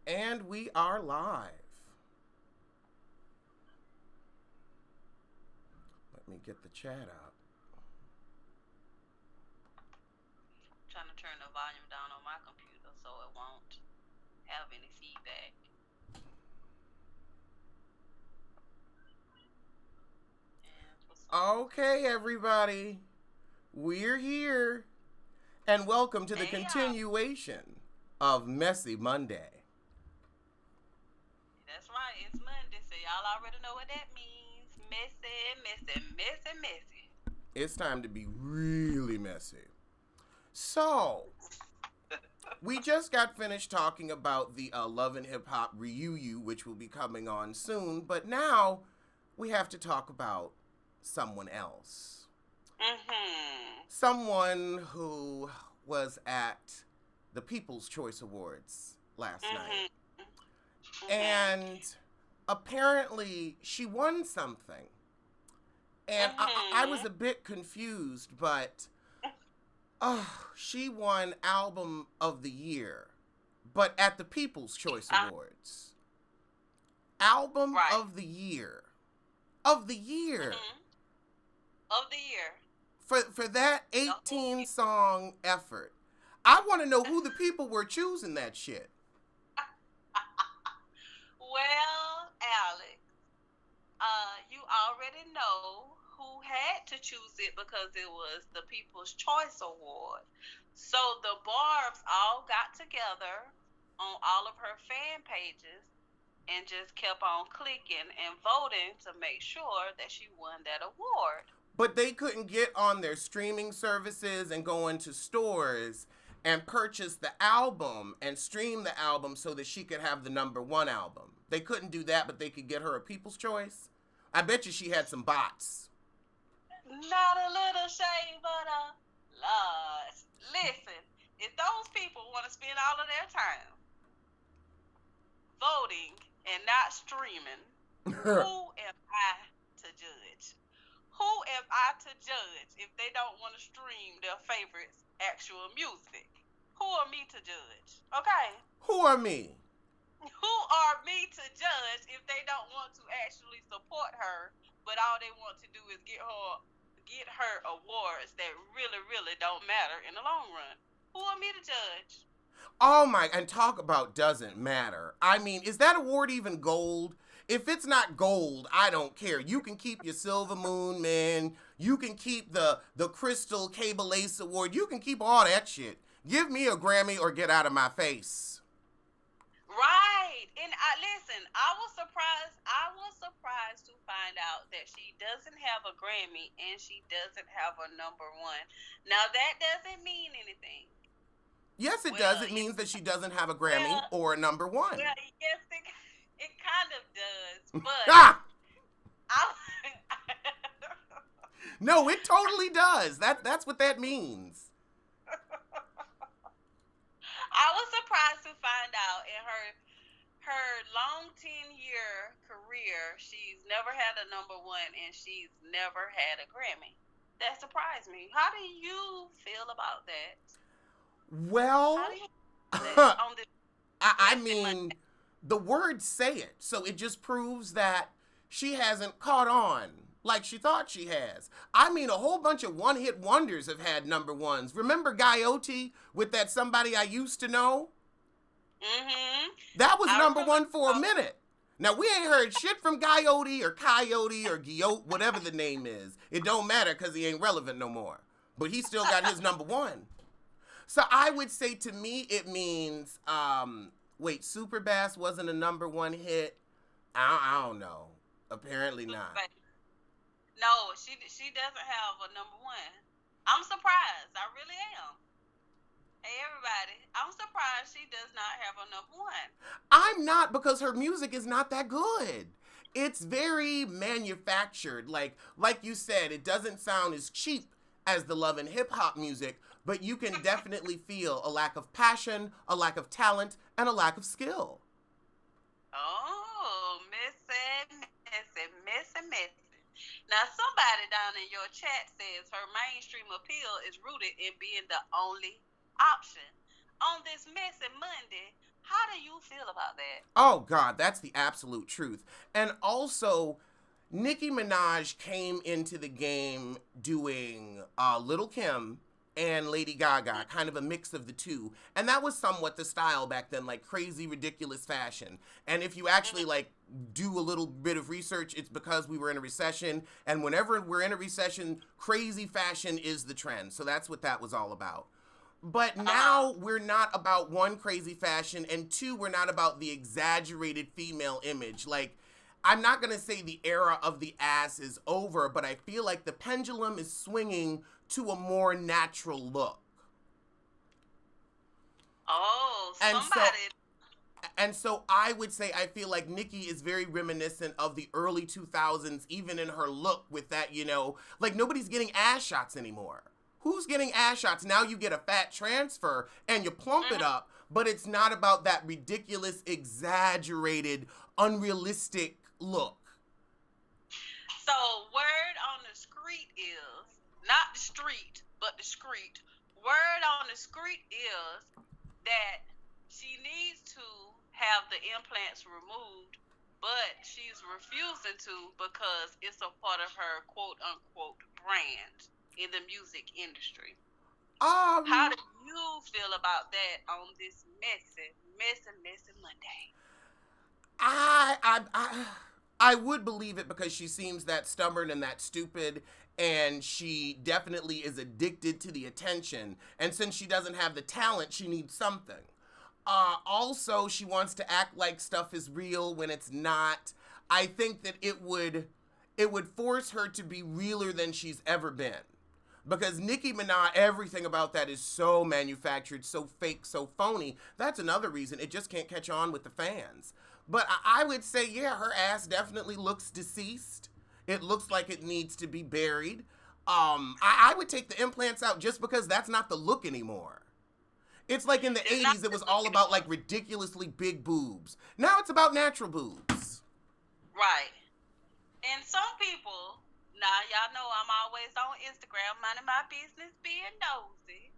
And we are live. Let me get the chat up. Trying to turn the volume down on my computer so it won't have any feedback. Okay, everybody. We're here. And welcome to the Hey, continuation of Messy Monday. That's right. It's Monday, so y'all already know what that means. Messy, messy, messy, messy. It's time to be really messy. So, we just got finished talking about the Love and Hip Hop reunion, which will be coming on soon, but now we have to talk about someone else. Someone who was at the People's Choice Awards last night. And apparently she won something. And I was a bit confused, but she won Album of the Year, but at the People's Choice Awards. Album of the Year. Of the year. Of the year. For that 18-song effort. I want to know who the people were choosing that shit. Well, Alex, you already know who had to choose it because it was the People's Choice Award. So the Barbs all got together on all of her fan pages and just kept on clicking and voting to make sure that she won that award. But they couldn't get on their streaming services and go into stores and purchase the album and stream the album so that she could have the #1 album. They couldn't do that, but they could get her a People's Choice. I bet you she had some bots. Not a little shade, but a lot. Listen, if those people want to spend all of their time voting and not streaming, who am I to judge? Who am I to judge if they don't want to stream their favorite actual music? Who are me to judge? Okay? Who are me? Who are me to judge if they don't want to actually support her, but all they want to do is get her awards that really, really don't matter in the long run? Who are me to judge? Oh my, and talk about doesn't matter. I mean, is that award even gold? If it's not gold, I don't care. You can keep your Silver Moon, man. You can keep the Crystal Cable Ace Award. You can keep all that shit. Give me a Grammy or get out of my face. Right. And listen, I was surprised to find out that she doesn't have a Grammy and she doesn't have a #1. Now that doesn't mean anything. Yes, it does. It means that she doesn't have a Grammy or a #1. Well, yes, it kind of does, but no, it totally does. That's what that means. I was surprised to find out in her long 10-year career, she's never had a #1 and she's never had a Grammy. That surprised me. How do you feel about that? Well, I mean, the words say it, so it just proves that she hasn't caught on like she thought she has. I mean, a whole bunch of one-hit wonders have had #1s. Remember Coyote with that Somebody I Used to Know? That was #1 for a minute. Now, we ain't heard shit from Coyote or Guillote, whatever the name is. It don't matter because he ain't relevant no more. But he still got his #1. So I would say, to me, it means, Super Bass wasn't a #1 hit. I don't know. Apparently not. No, she doesn't have a #1. I'm surprised. I really am. Hey, everybody. I'm surprised she does not have a #1. I'm not, because her music is not that good. It's very manufactured. Like you said, it doesn't sound as cheap as the Love and Hip Hop music, but you can definitely feel a lack of passion, a lack of talent, and a lack of skill. Oh, missy. Now, somebody down in your chat says her mainstream appeal is rooted in being the only option. On this messy Monday, How do you feel about that? Oh, God, that's the absolute truth. And also, Nicki Minaj came into the game doing Little Kim and Lady Gaga, kind of a mix of the two. And that was somewhat the style back then, like crazy, ridiculous fashion. And if you actually like do a little bit of research, it's because we were in a recession. And whenever we're in a recession, crazy fashion is the trend. So that's what that was all about. But now we're not about one, crazy fashion, and two, we're not about the exaggerated female image. Like, I'm not going to say the era of the ass is over, but I feel like the pendulum is swinging to a more natural look. Oh, And so somebody. and so I would say I feel like Nicki is very reminiscent of the early 2000s, even in her look with that, like nobody's getting ass shots anymore. Who's getting ass shots? Now you get a fat transfer and you plump it up, but it's not about that ridiculous, exaggerated, unrealistic look. So, word on the street is not the street, but the street. Word on the street is that she needs to have the implants removed, but she's refusing to because it's a part of her quote unquote brand in the music industry. How do you feel about that on this messy Monday? I would believe it because she seems that stubborn and that stupid, and she definitely is addicted to the attention. And since she doesn't have the talent, she needs something. Also, she wants to act like stuff is real when it's not. I think that it would force her to be realer than she's ever been. Because Nicki Minaj, everything about that is so manufactured, so fake, so phony. That's another reason it just can't catch on with the fans. But I would say, yeah, her ass definitely looks deceased. It looks like it needs to be buried. I would take the implants out just because that's not the look anymore. It's like in the 80s, it was all about like ridiculously big boobs. Now it's about natural boobs. Right. And some people, now y'all know I'm always on Instagram, minding my business, being nosy.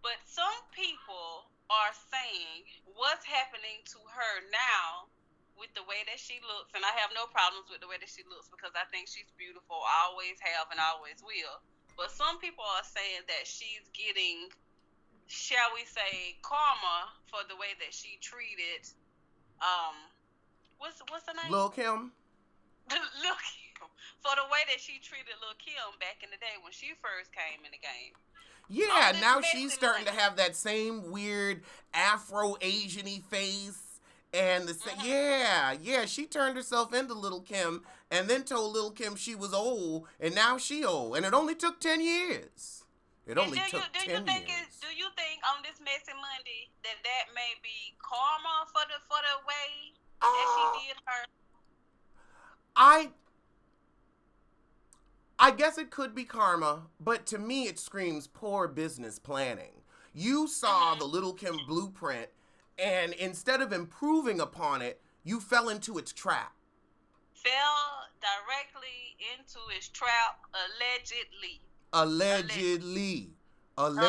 But some people are saying what's happening to her now with the way that she looks, and I have no problems with the way that she looks because I think she's beautiful. I always have and always will. But some people are saying that she's getting, shall we say, karma for the way that she treated what's her name? Lil' Kim. Lil' Kim. For the way that she treated Lil' Kim back in the day when she first came in the game. Yeah, now she's starting to have that same weird Afro-Asian-y face. And yeah, she turned herself into Lil' Kim and then told Lil' Kim she was old, and now she old. And it only took 10 years. It only took 10 years. Do you think on this Messy Monday that may be karma for the way that she did her? I guess it could be karma, but to me it screams poor business planning. You saw the Lil' Kim blueprint, and instead of improving upon it, you fell into its trap. Fell directly into its trap, allegedly. Allegedly. On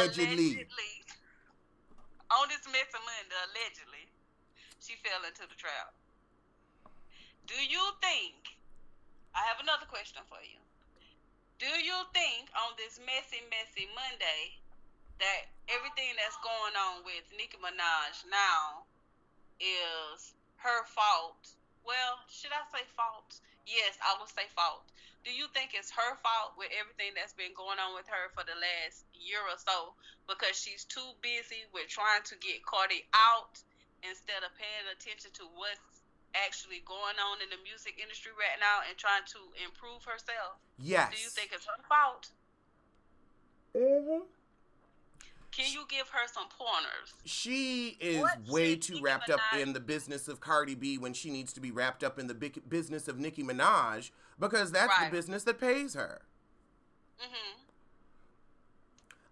this Messy Monday, allegedly, she fell into the trap. Do you think, I have another question for you. Do you think on this messy Monday that everything that's going on with Nicki Minaj now is her fault? Well, should I say fault? Yes, I will say fault. Do you think it's her fault with everything that's been going on with her for the last year or so because she's too busy with trying to get Cardi out instead of paying attention to what's actually going on in the music industry right now and trying to improve herself? Yes. Do you think it's her fault? Mm-hmm. Can you give her some pointers? She is way too wrapped up in the business of Cardi B when she needs to be wrapped up in the big business of Nicki Minaj because that's the business that pays her. Mm-hmm.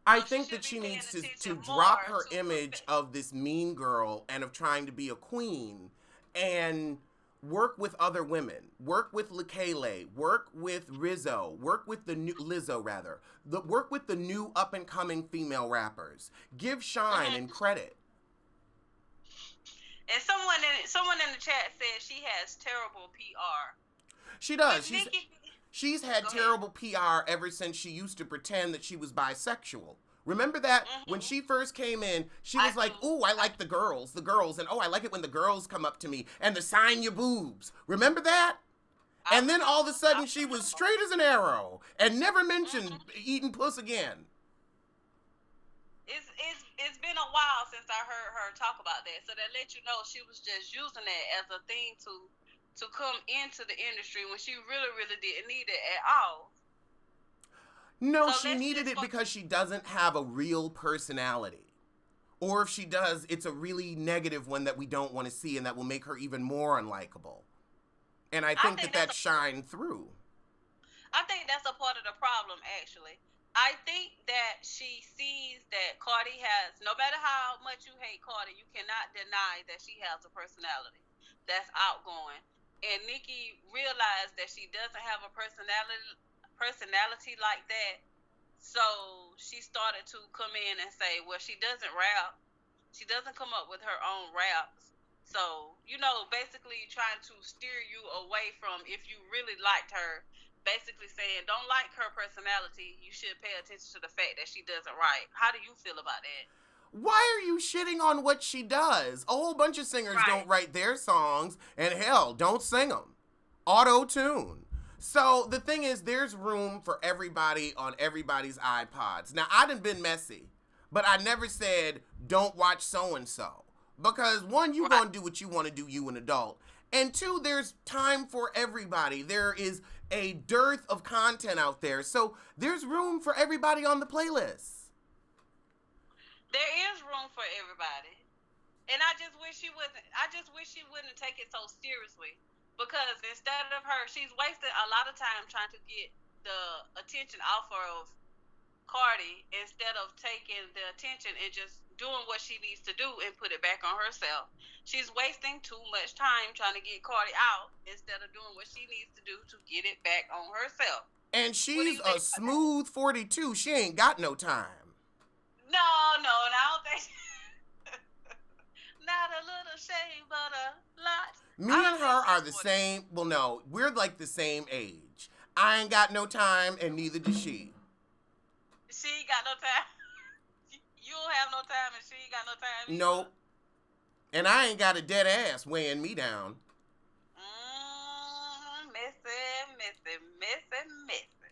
I think that she needs to drop her image of this mean girl and of trying to be a queen and work with other women. Work with Lekele. Work with Rizzo. Work with the new Lizzo, rather. Work with the new up and coming female rappers. Give shine and credit. And someone in the chat said she has terrible PR. She does. She's had terrible PR ever since she used to pretend that she was bisexual. Remember that? Mm-hmm. When she first came in, she was like, ooh, I like the girls, and oh, I like it when the girls come up to me, and the sign your boobs. Remember that? And then all of a sudden she was straight as an arrow and never mentioned eating puss again. It's been a while since I heard her talk about that. So that let you know she was just using that as a thing to come into the industry when she really, really didn't need it at all. No, so she needed it because she doesn't have a real personality. Or if she does, it's a really negative one that we don't want to see and that will make her even more unlikable. And I think that shined through. I think that's a part of the problem, actually. I think that she sees that Cardi has, no matter how much you hate Cardi, you cannot deny that she has a personality that's outgoing. And Nicki realized that she doesn't have a personality like that. So she started to come in and say, well, she doesn't rap. She doesn't come up with her own raps. So, basically trying to steer you away from, if you really liked her, basically saying, don't like her personality, you should pay attention to the fact that she doesn't write. How do you feel about that? Why are you shitting on what she does? A whole bunch of singers don't write their songs, and hell, don't sing them. Auto-tune. So the thing is, there's room for everybody on everybody's iPods. Now, I done been messy, but I never said, don't watch so-and-so. Because one, you're going to do what you want to do, you an adult. And two, there's time for everybody. There is a dearth of content out there. So there's room for everybody on the playlist. There is room for everybody. And I just wish she wouldn't take it so seriously. Because instead of her, she's wasted a lot of time trying to get the attention off of Cardi instead of taking the attention and just doing what she needs to do and put it back on herself. She's wasting too much time trying to get Cardi out instead of doing what she needs to do to get it back on herself. And she's a smooth 42. She ain't got no time. No, I don't think. Not a little shame, but a lot. Me and her are the same. Well, no, we're like the same age. I ain't got no time, and neither does she. She ain't got no time. You don't have no time, and she ain't got no time either. Nope. And I ain't got a dead ass weighing me down. Missy.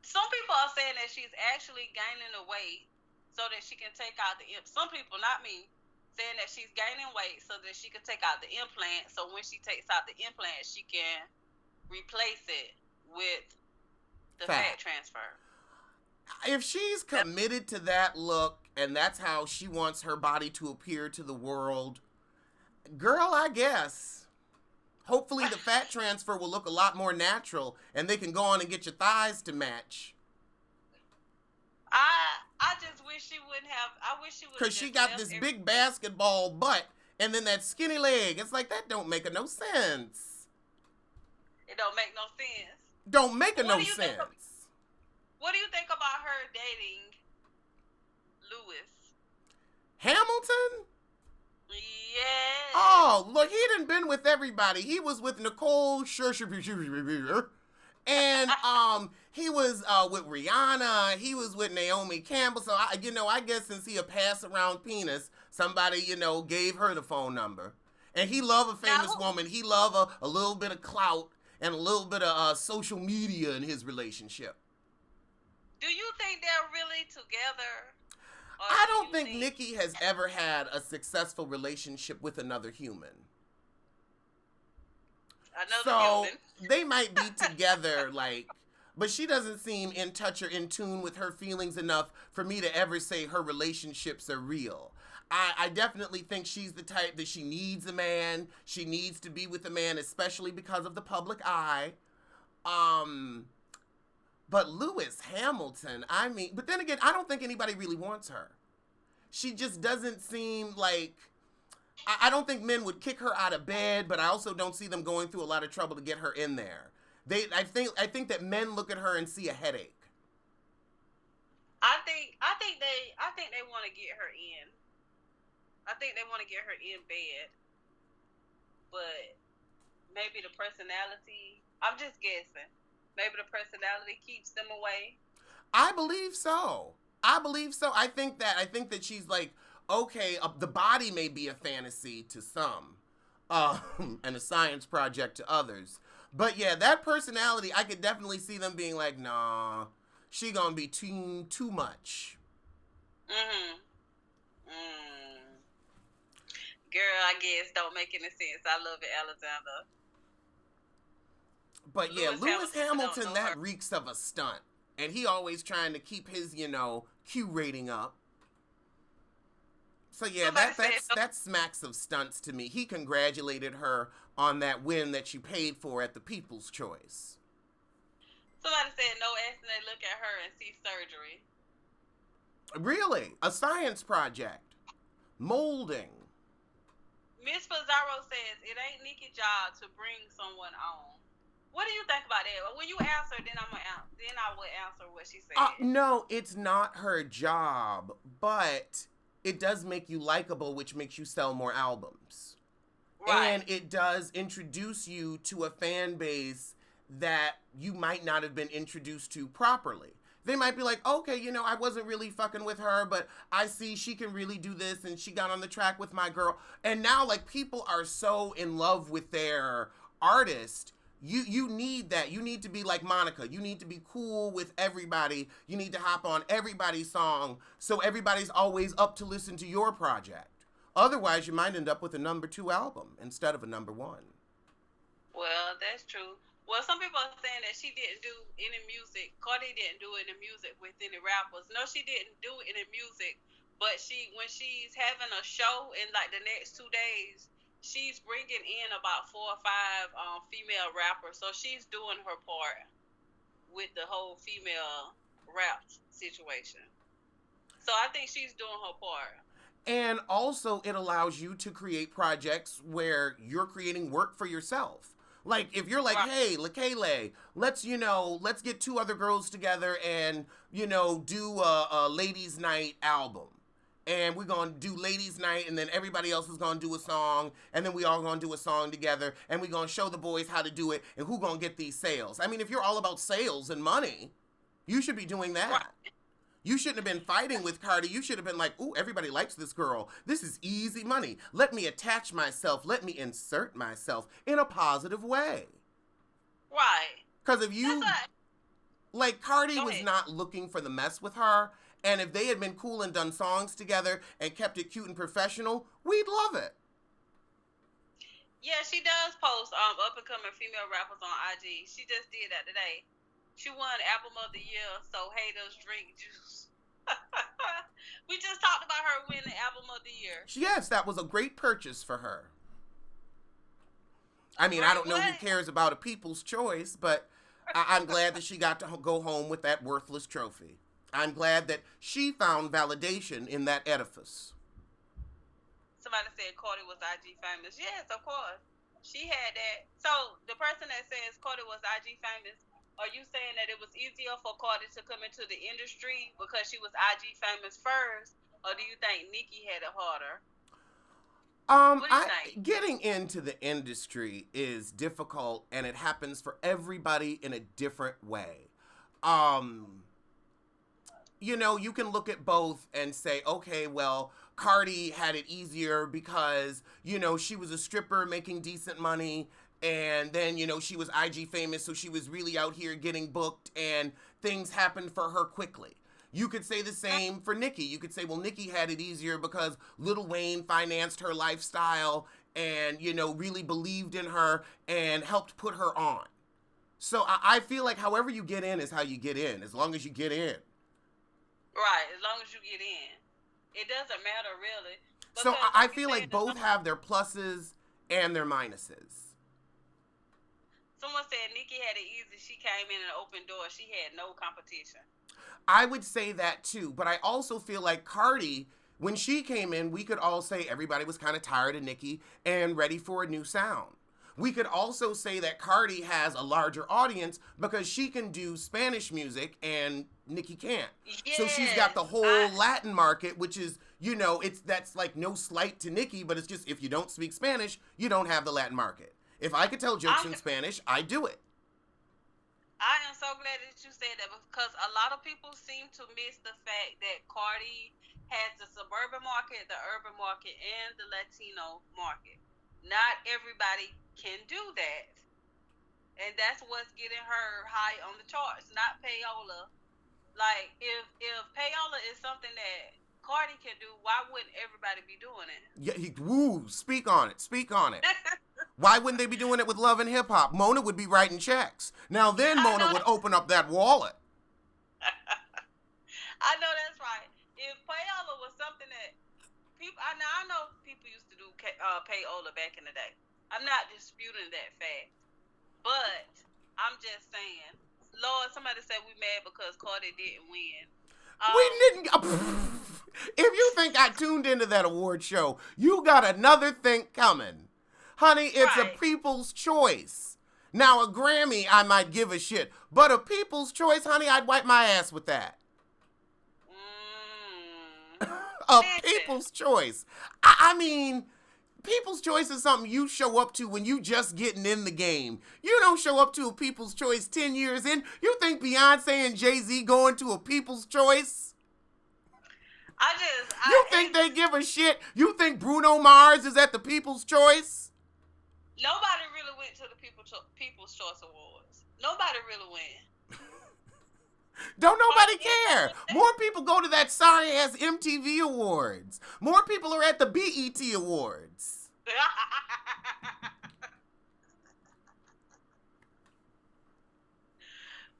Some people are saying that she's actually gaining the weight so that she can take out the some people, not me, saying that she's gaining weight so that she can take out the implant. So when she takes out the implant, she can replace it with the fat transfer. If she's committed to that look and that's how she wants her body to appear to the world, girl, I guess. Hopefully the fat transfer will look a lot more natural and they can go on and get your thighs to match. I just wish she wouldn't have. I wish she would. Because she got this big basketball butt and then that skinny leg. It's like, that don't make no sense. It don't make no sense. Don't make no sense. What do you think about her dating Lewis Hamilton? Yeah. Oh, look, he done been with everybody. He was with Nicole and he was with Rihanna. He was with Naomi Campbell. So I guess since he a pass around penis, somebody gave her the phone number. And he love a famous woman. He love a little bit of clout and a little bit of social media in his relationship. Do you think they're really together? I don't think Nicki has ever had a successful relationship with another human. So they might be together, but she doesn't seem in touch or in tune with her feelings enough for me to ever say her relationships are real. I definitely think she's the type that she needs a man. She needs to be with a man, especially because of the public eye. But Lewis Hamilton, but then again, I don't think anybody really wants her. She just doesn't seem like, I don't think men would kick her out of bed, but I also don't see them going through a lot of trouble to get her in there. I think that men look at her and see a headache. I think they want to get her in. I think they want to get her in bed, but maybe the personality. I'm just guessing. Maybe the personality keeps them away. I believe so. I think that she's like, okay, the body may be a fantasy to some, and a science project to others. But yeah, that personality, I could definitely see them being like, nah, she gonna be too much. Mm-hmm. Girl, I guess don't make any sense. I love it, Alexander. But yeah, Lewis Hamilton, that reeks of a stunt. And he always trying to keep his, Q rating up. So yeah, that smacks of stunts to me. He congratulated her on that win that she paid for at the People's Choice. Somebody said no accident, they look at her and see surgery. Really? A science project. Molding. Miss Pizarro says it ain't Nikki's job to bring someone on. What do you think about that? When you answer, then I will answer what she said. No, it's not her job, but it does make you likable, which makes you sell more albums. Right. And it does introduce you to a fan base that you might not have been introduced to properly. They might be like, okay, I wasn't really fucking with her, but I see she can really do this, and she got on the track with my girl. And now, like, people are so in love with their artist. You need that. You need to be like Monica. You need to be cool with everybody. You need to hop on everybody's song so everybody's always up to listen to your project. Otherwise, you might end up with a number 2 album instead of a number 1. Well, that's true. Well, some people are saying that she didn't do any music. Cardi didn't do any music with any rappers. No, she didn't do any music. But when she's having a show in like the next 2 days, she's bringing in about 4 or 5 female rappers. So she's doing her part with the whole female rap situation. So I think she's doing her part. And also it allows you to create projects where you're creating work for yourself. Like, if you're like, hey, Lekele, let's get 2 other girls together and, do a ladies' night album. And we're going to do ladies' night, and then everybody else is going to do a song, and then we all going to do a song together, and we're going to show the boys how to do it, and who going to get these sales. I mean, if you're all about sales and money, you should be doing that. Right. You shouldn't have been fighting with Cardi. You should have been like, ooh, everybody likes this girl. This is easy money. Let me attach myself. Let me insert myself in a positive way. Right. Because if you, like, Cardi was not looking for the mess with her. And if they had been cool and done songs together and kept it cute and professional, we'd love it. Yeah, she does post up-and-coming female rappers on IG. She just did that today. She won Album of the Year, so haters drink juice. We just talked about her winning Album of the Year. Yes, that was a great purchase for her. I mean, I don't know who cares about a People's Choice, but I'm glad that she got to go home with that worthless trophy. I'm glad that she found validation in that edifice. Somebody said Cardi was IG famous. Yes, of course. She had that. So the person that says Cardi was IG famous, are you saying that it was easier for Cardi to come into the industry because she was IG famous first, or do you think Nicki had it harder? Getting into the industry is difficult, and it happens for everybody in a different way. You can look at both and say, okay, well, Cardi had it easier because, she was a stripper making decent money. And then, she was IG famous, so she was really out here getting booked, and things happened for her quickly. You could say the same for Nicki. You could say, well, Nicki had it easier because Lil Wayne financed her lifestyle and, really believed in her and helped put her on. So I feel like however you get in is how you get in, as long as you get in. Right, as long as you get in. It doesn't matter, really. So I feel like both have their pluses and their minuses. Someone said Nicki had it easy. She came in an open door. She had no competition. I would say that too, but I also feel like Cardi, when she came in, we could all say everybody was kind of tired of Nicki and ready for a new sound. We could also say that Cardi has a larger audience because she can do Spanish music and Nicki can't. So she's got the whole Latin market, which is, that's like no slight to Nicki, but it's just if you don't speak Spanish, you don't have the Latin market. If I could tell jokes in Spanish, I do it. I am so glad that you said that because a lot of people seem to miss the fact that Cardi has the suburban market, the urban market, and the Latino market. Not everybody can do that. And that's what's getting her high on the charts, not payola. Like, if payola is something that Cardi can do, why wouldn't everybody be doing it? Yeah, speak on it. Why wouldn't they be doing it with Love and Hip Hop? Mona would be writing checks. Now then Mona would open up that wallet. I know that's right. If payola was something that people, I know people used to do payola back in the day. I'm not disputing that fact. But I'm just saying, Lord, somebody said we mad because Cardi didn't win. We didn't. If you think I tuned into that award show, you got another thing coming. Honey, it's a people's choice. Now, a Grammy, I might give a shit. But a people's choice, honey, I'd wipe my ass with that. A people's choice. I mean, people's choice is something you show up to when you just getting in the game. You don't show up to a people's choice 10 years in. You think Beyonce and Jay-Z going to a people's choice? You think they give a shit? You think Bruno Mars is at the people's choice? Nobody really went to the People's Choice Awards. Nobody really went. Don't nobody care. More people go to that sorry-ass MTV Awards. More people are at the BET Awards.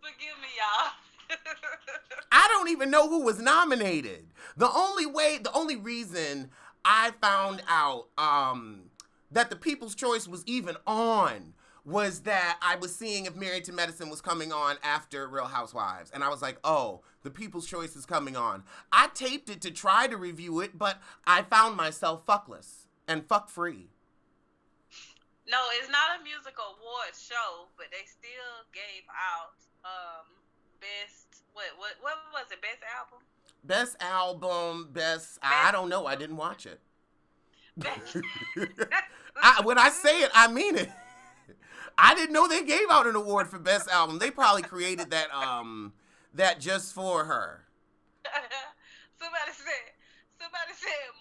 Forgive me, y'all. I don't even know who was nominated. The only reason I found out that the People's Choice was even on was that I was seeing if Married to Medicine was coming on after Real Housewives. And I was like, oh, the People's Choice is coming on. I taped it to try to review it, but I found myself fuckless and fuck free. No, it's not a music awards show, but they still gave out best, what was it, best album? Best album, I don't know, I didn't watch it. When I say it, I mean it. I didn't know they gave out an award for best album. They probably created that just for her. Somebody said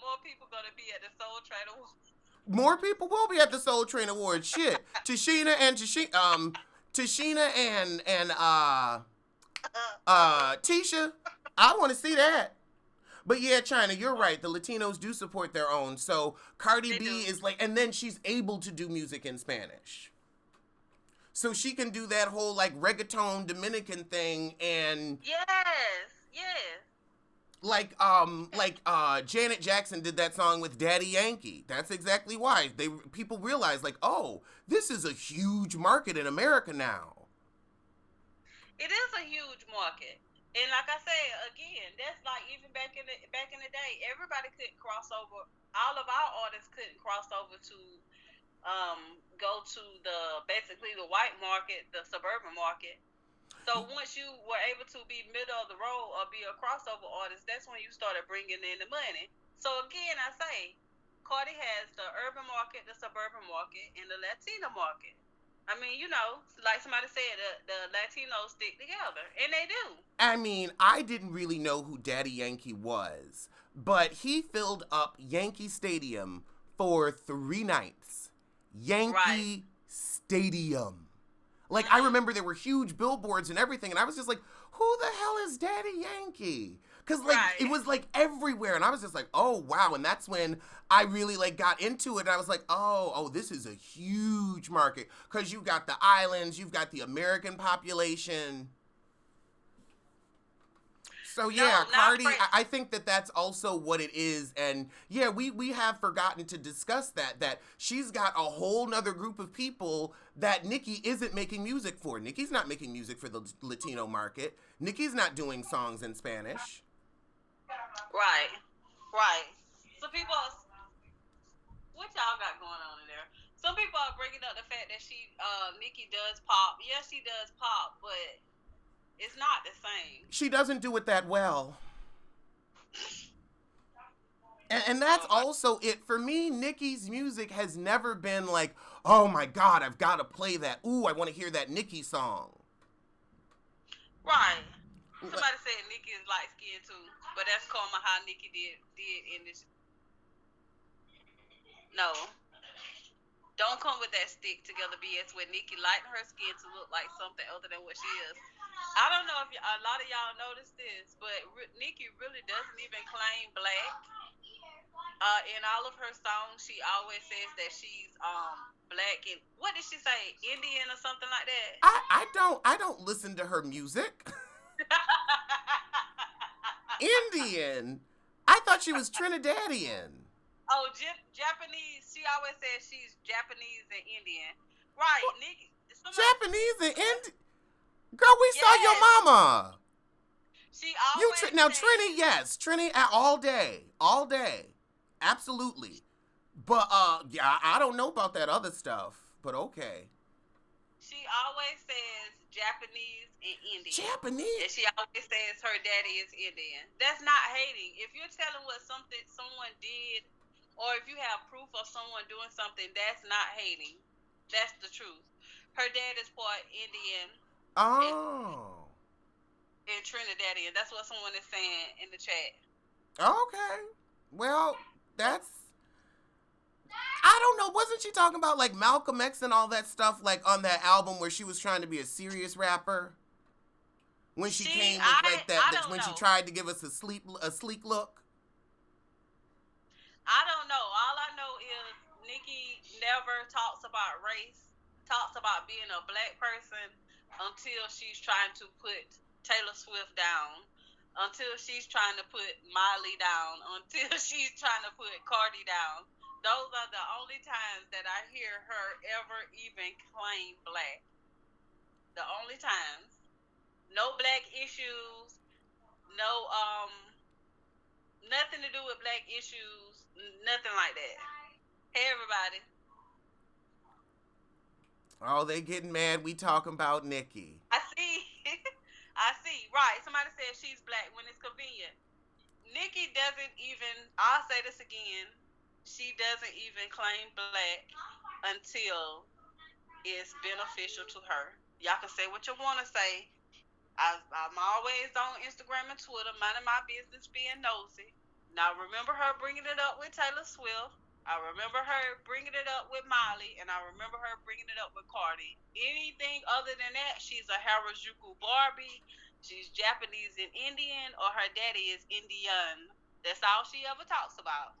more people gonna be at the Soul Train Awards. More people will be at the Soul Train Awards. Shit, Tashina and Tisha. I want to see that. But yeah, China, you're right. The Latinos do support their own. So Cardi B is like, and then she's able to do music in Spanish. So she can do that whole like reggaeton Dominican thing and yes. Like Janet Jackson did that song with Daddy Yankee. That's exactly why people realize like, oh, this is a huge market in America now. It is a huge market. And like I said, again, that's like even back in the day, everybody couldn't cross over. All of our artists couldn't cross over to go to basically the white market, the suburban market. So once you were able to be middle of the road or be a crossover artist, that's when you started bringing in the money. So again, I say, Cardi has the urban market, the suburban market, and the Latino market. I mean, like somebody said, the Latinos stick together, and they do. I mean, I didn't really know who Daddy Yankee was, but he filled up Yankee Stadium for 3 nights. Yankee Stadium. Like, I remember there were huge billboards and everything, and I was just like, who the hell is Daddy Yankee? Because, like, it was, like, everywhere, and I was just like, oh, wow, and that's when I really, like, got into it, and I was like, oh, this is a huge market, because you've got the islands, you've got the American population. So, yeah, Cardi, I think that's also what it is, and, yeah, we have forgotten to discuss that she's got a whole nother group of people that Nicki isn't making music for. Nicki's not making music for the Latino market. Nicki's not doing songs in Spanish. Right. So people, what y'all got going on in there? So some people are bringing up the fact that Nicki does pop. Yes, she does pop, but it's not the same. She doesn't do it that well. And that's also it. For me, Nicki's music has never been like, oh my God, I've got to play that. Ooh, I want to hear that Nicki song. Right. Somebody said Nicki is light skinned too, but that's karma how Nicki did in this. No. Don't come with that stick together BS with Nicki lighting her skin to look like something other than what she is. I don't know if a lot of y'all noticed this, but Nicki really doesn't even claim black. In all of her songs, she always says that she's black and what did she say? Indian or something like that? I don't listen to her music. Indian? I thought she was Trinidadian. Oh, Japanese. She always says she's Japanese and Indian. Right, Nicki. Japanese and Indian? Girl, we saw your mama. She always now Trini, yes. Trini all day. All day. Absolutely. But yeah, I don't know about that other stuff, but okay. She always says Japanese and Indian. Japanese? And she always says her daddy is Indian. That's not hating. If you're telling what someone did, or if you have proof of someone doing something, that's not hating. That's the truth. Her dad is part Indian. Oh. And Trinidadian. That's what someone is saying in the chat. Okay. Well, I don't know. Wasn't she talking about like Malcolm X and all that stuff, like on that album where she was trying to be a serious rapper? When she came with like that when she tried to give us a sleek look? I don't know. All I know is Nicki never talks about race, talks about being a black person until she's trying to put Taylor Swift down, until she's trying to put Miley down, until she's trying to put Cardi down. Those are the only times that I hear her ever even claim black. The only times. No black issues. No, nothing to do with black issues. Nothing like that. Hey, everybody. Oh, they getting mad. We talking about Nicki. I see. I see. Right. Somebody said she's black when it's convenient. Nicki doesn't even, I'll say this again, she doesn't even claim black until it's beneficial to her. Y'all can say what you want to say. I'm always on Instagram and Twitter, minding my business, being nosy. Now, remember her bringing it up with Taylor Swift. I remember her bringing it up with Miley, and I remember her bringing it up with Cardi. Anything other than that, she's a Harajuku Barbie, she's Japanese and Indian, or her daddy is Indian. That's all she ever talks about.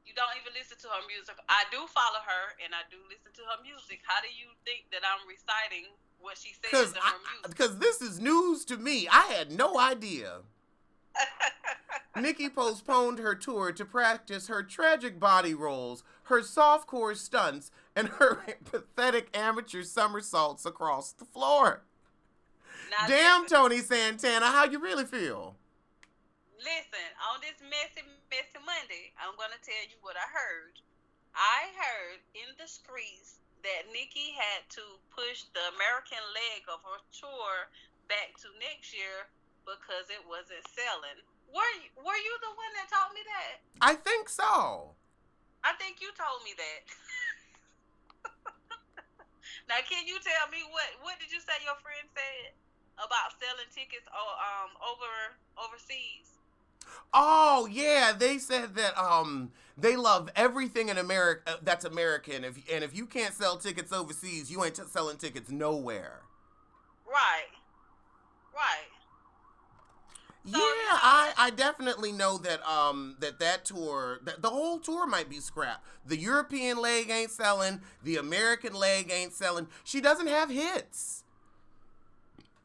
You don't even listen to her music. I do follow her, and I do listen to her music. How do you think that I'm reciting what she says in her music? Because this is news to me. I had no idea. Nicki postponed her tour to practice her tragic body rolls, her softcore stunts, and her pathetic amateur somersaults across the floor. Now, damn, listen, Tony Santana, how you really feel? Listen, on this messy Monday, I'm going to tell you what I heard. I heard in the streets that Nicki had to push the American leg of her tour back to next year because it wasn't selling. Were you the one that told me that? I think so. I think you told me that. Now, can you tell me what did you say your friend said about selling tickets overseas? Oh, yeah, they said that they love everything in America that's American. If you can't sell tickets overseas, you ain't selling tickets nowhere. Right. So, yeah, I definitely know that that tour, the whole tour might be scrapped. The European leg ain't selling. The American leg ain't selling. She doesn't have hits.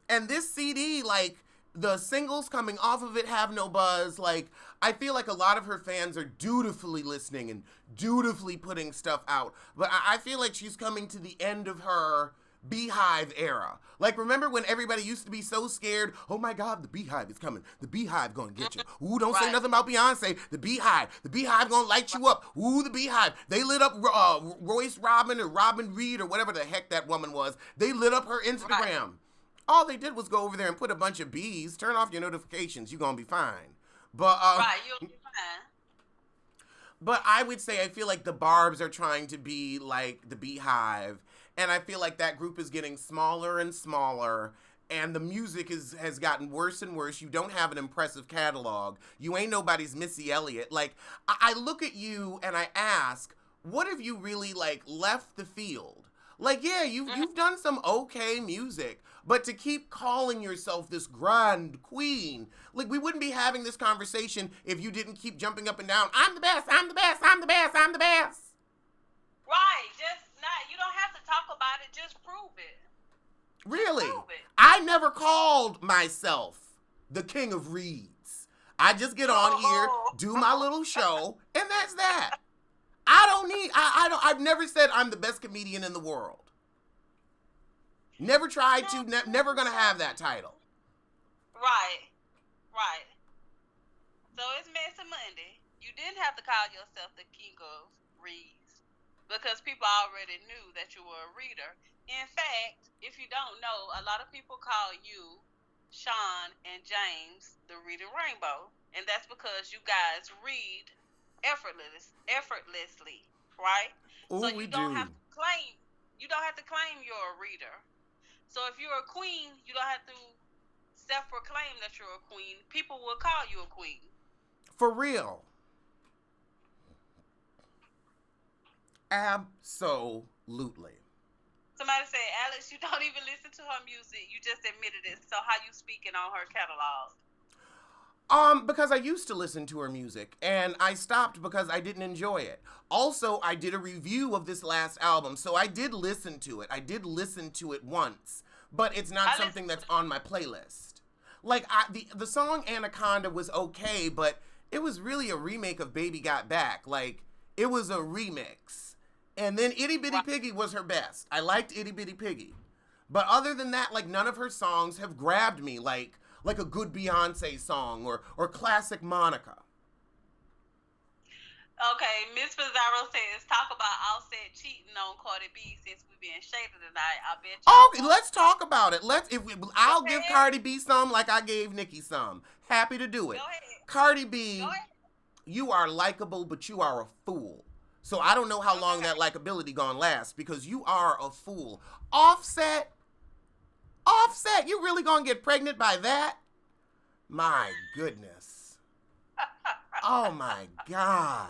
And this CD, like, the singles coming off of it have no buzz. Like, I feel like a lot of her fans are dutifully listening and dutifully putting stuff out. But I feel like she's coming to the end of her Beehive era. Like, remember when everybody used to be so scared? Oh my God, the Beehive is coming. The Beehive gonna get you. Ooh, don't say nothing about Beyonce. The Beehive gonna light you up. Ooh, the Beehive. They lit up Royce Robin or Robin Reed or whatever the heck that woman was. They lit up her Instagram. Right. All they did was go over there and put a bunch of bees. Turn off your notifications. You're gonna be fine. But right, you'll be fine. But I would say I feel like the Barbs are trying to be like the Beehive. And I feel like that group is getting smaller and smaller, and the music has gotten worse and worse. You don't have an impressive catalog. You ain't nobody's Missy Elliott. Like, I look at you and I ask, what have you really, like, left the field? Like, yeah, you've done some okay music, but to keep calling yourself this grand queen, like, we wouldn't be having this conversation if you didn't keep jumping up and down. I'm the best, I'm the best, I'm the best, I'm the best. Right, you don't have to talk about it, just prove it. Really? Prove it. I never called myself the king of reeds. I just get on here, do my little show, and that's that. I've never said I'm the best comedian in the world. Never tried to, never gonna have that title. Right. So it's Messy Monday. You didn't have to call yourself the king of reeds, because people already knew that you were a reader. In fact, if you don't know, a lot of people call you, Sean and James, the Reading Rainbow. And that's because you guys read effortlessly, right? Ooh, so you don't have to claim you're a reader. So if you're a queen, you don't have to self-proclaim that you're a queen. People will call you a queen. For real. Absolutely. Somebody said, Alex, you don't even listen to her music. You just admitted it. So how you speaking on her catalog? Because I used to listen to her music, and I stopped because I didn't enjoy it. Also, I did a review of this last album, so I did listen to it. I did listen to it once, but it's not something that's on my playlist. Like, the song Anaconda was okay, but it was really a remake of Baby Got Back. Like, it was a remix. And then Itty Bitty Piggy was her best. I liked Itty Bitty Piggy. But other than that, like, none of her songs have grabbed me like a good Beyonce song or classic Monica. Okay, Miss Pizarro says, talk about Offset cheating on Cardi B since we being shaded tonight. I bet you. Oh, let's talk about it. I'll give Cardi B some like I gave Nicki some. Happy to do it. Go ahead. Cardi B, you are likable, but you are a fool. So I don't know how long that likability gonna last, because you are a fool. Offset, you really gonna get pregnant by that? My goodness. Oh my God.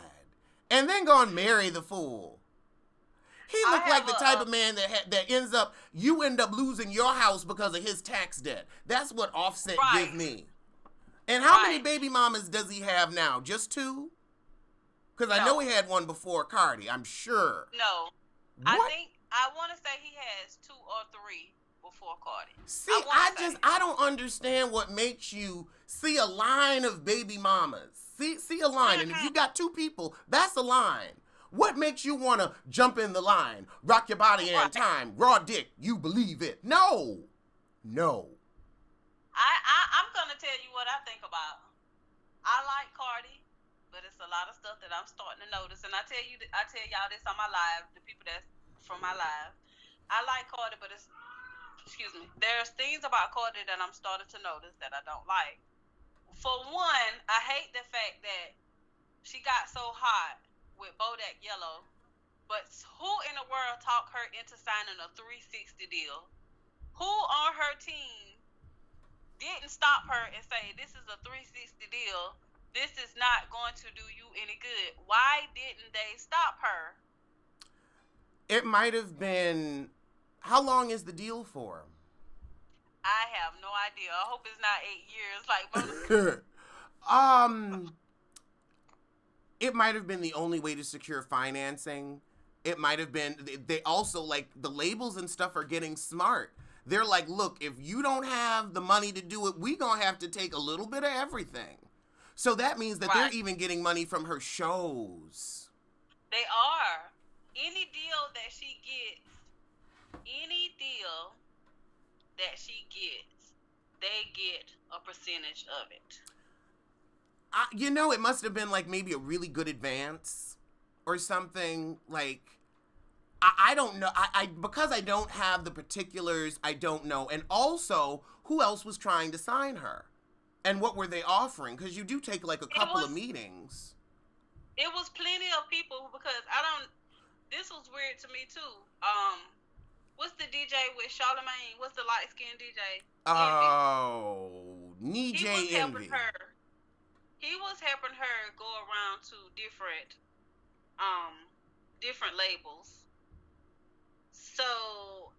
And then gonna marry the fool. He looked like the type of man that ends up losing your house because of his tax debt. That's what Offset give me. And how many baby mamas does he have now? Just 2? Because I know he had one before Cardi, I'm sure. No. What? I want to say he has 2 or 3 before Cardi. See, I don't understand what makes you see a line of baby mamas. See a line, and if you got 2 people, that's a line. What makes you want to jump in the line, rock your body in time, raw dick, you believe it? No. I'm going to tell you what I think about. I like Cardi, but it's a lot of stuff that I'm starting to notice. And I tell y'all this on my live, the people that's from my live. I like Cardi, but there's things about Cardi that I'm starting to notice that I don't like. For one, I hate the fact that she got so hot with Bodak Yellow, but who in the world talked her into signing a 360 deal? Who on her team didn't stop her and say, this is a 360 deal, this is not going to do you any good? Why didn't they stop her? It might have been, how long is the deal for? I have no idea. I hope it's not 8 years like it might have been the only way to secure financing. It might have been, they also, like, the labels and stuff are getting smart. They're like, look, if you don't have the money to do it, we gonna have to take a little bit of everything. So that means that they're even getting money from her shows. They are. Any deal that she gets any deal that she gets, they get a percentage of it. It must have been like maybe a really good advance or something. Like, I don't know. I because I don't have the particulars, I don't know. And also, who else was trying to sign her? And what were they offering? Because you do take like a couple of meetings. It was plenty of people because this was weird to me too. What's the DJ with Charlamagne? What's the light skinned DJ? Oh, He was helping her. He was helping her go around to different labels. So,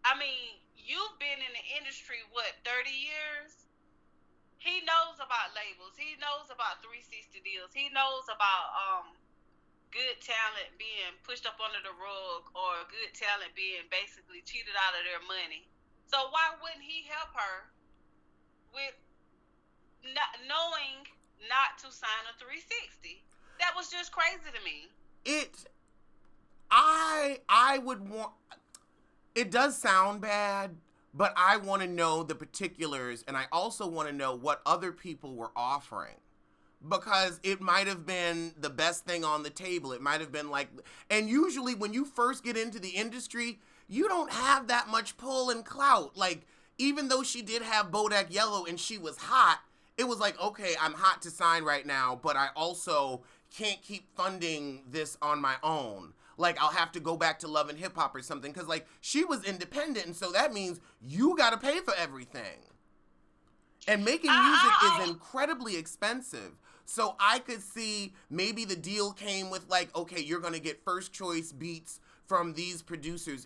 I mean, you've been in the industry, 30 years? He knows about labels. He knows about 360 deals. He knows about good talent being pushed up under the rug or good talent being basically cheated out of their money. So why wouldn't he help her with not knowing not to sign a 360? That was just crazy to me. I would want. It does sound bad, but I want to know the particulars, and I also want to know what other people were offering. Because it might have been the best thing on the table. It might have been like, and usually when you first get into the industry, you don't have that much pull and clout. Like, even though she did have Bodak Yellow and she was hot, it was like, okay, I'm hot to sign right now, but I also can't keep funding this on my own. Like, I'll have to go back to Love and Hip Hop or something, because, like, she was independent, and so that means you got to pay for everything. And making music is incredibly expensive. So I could see maybe the deal came with, like, okay, you're going to get first choice beats from these producers.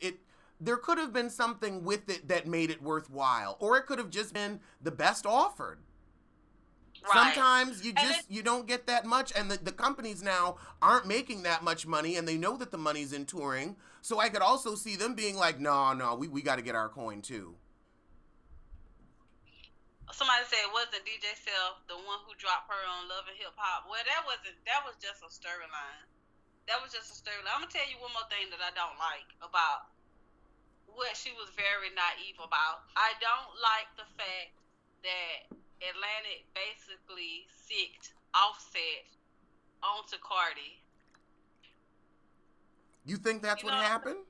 There could have been something with it that made it worthwhile. Or it could have just been the best offered. Right. Sometimes you don't get that much, and the companies now aren't making that much money, and they know that the money's in touring. So I could also see them being like, no, we got to get our coin too. Somebody said, wasn't DJ Self the one who dropped her on Love and Hip Hop? Well, that was just a storyline. That was just a storyline. I'm gonna tell you one more thing that I don't like about what she was very naive about. I don't like the fact that Atlantic basically sicked Offset onto Cardi. You think that's what happened?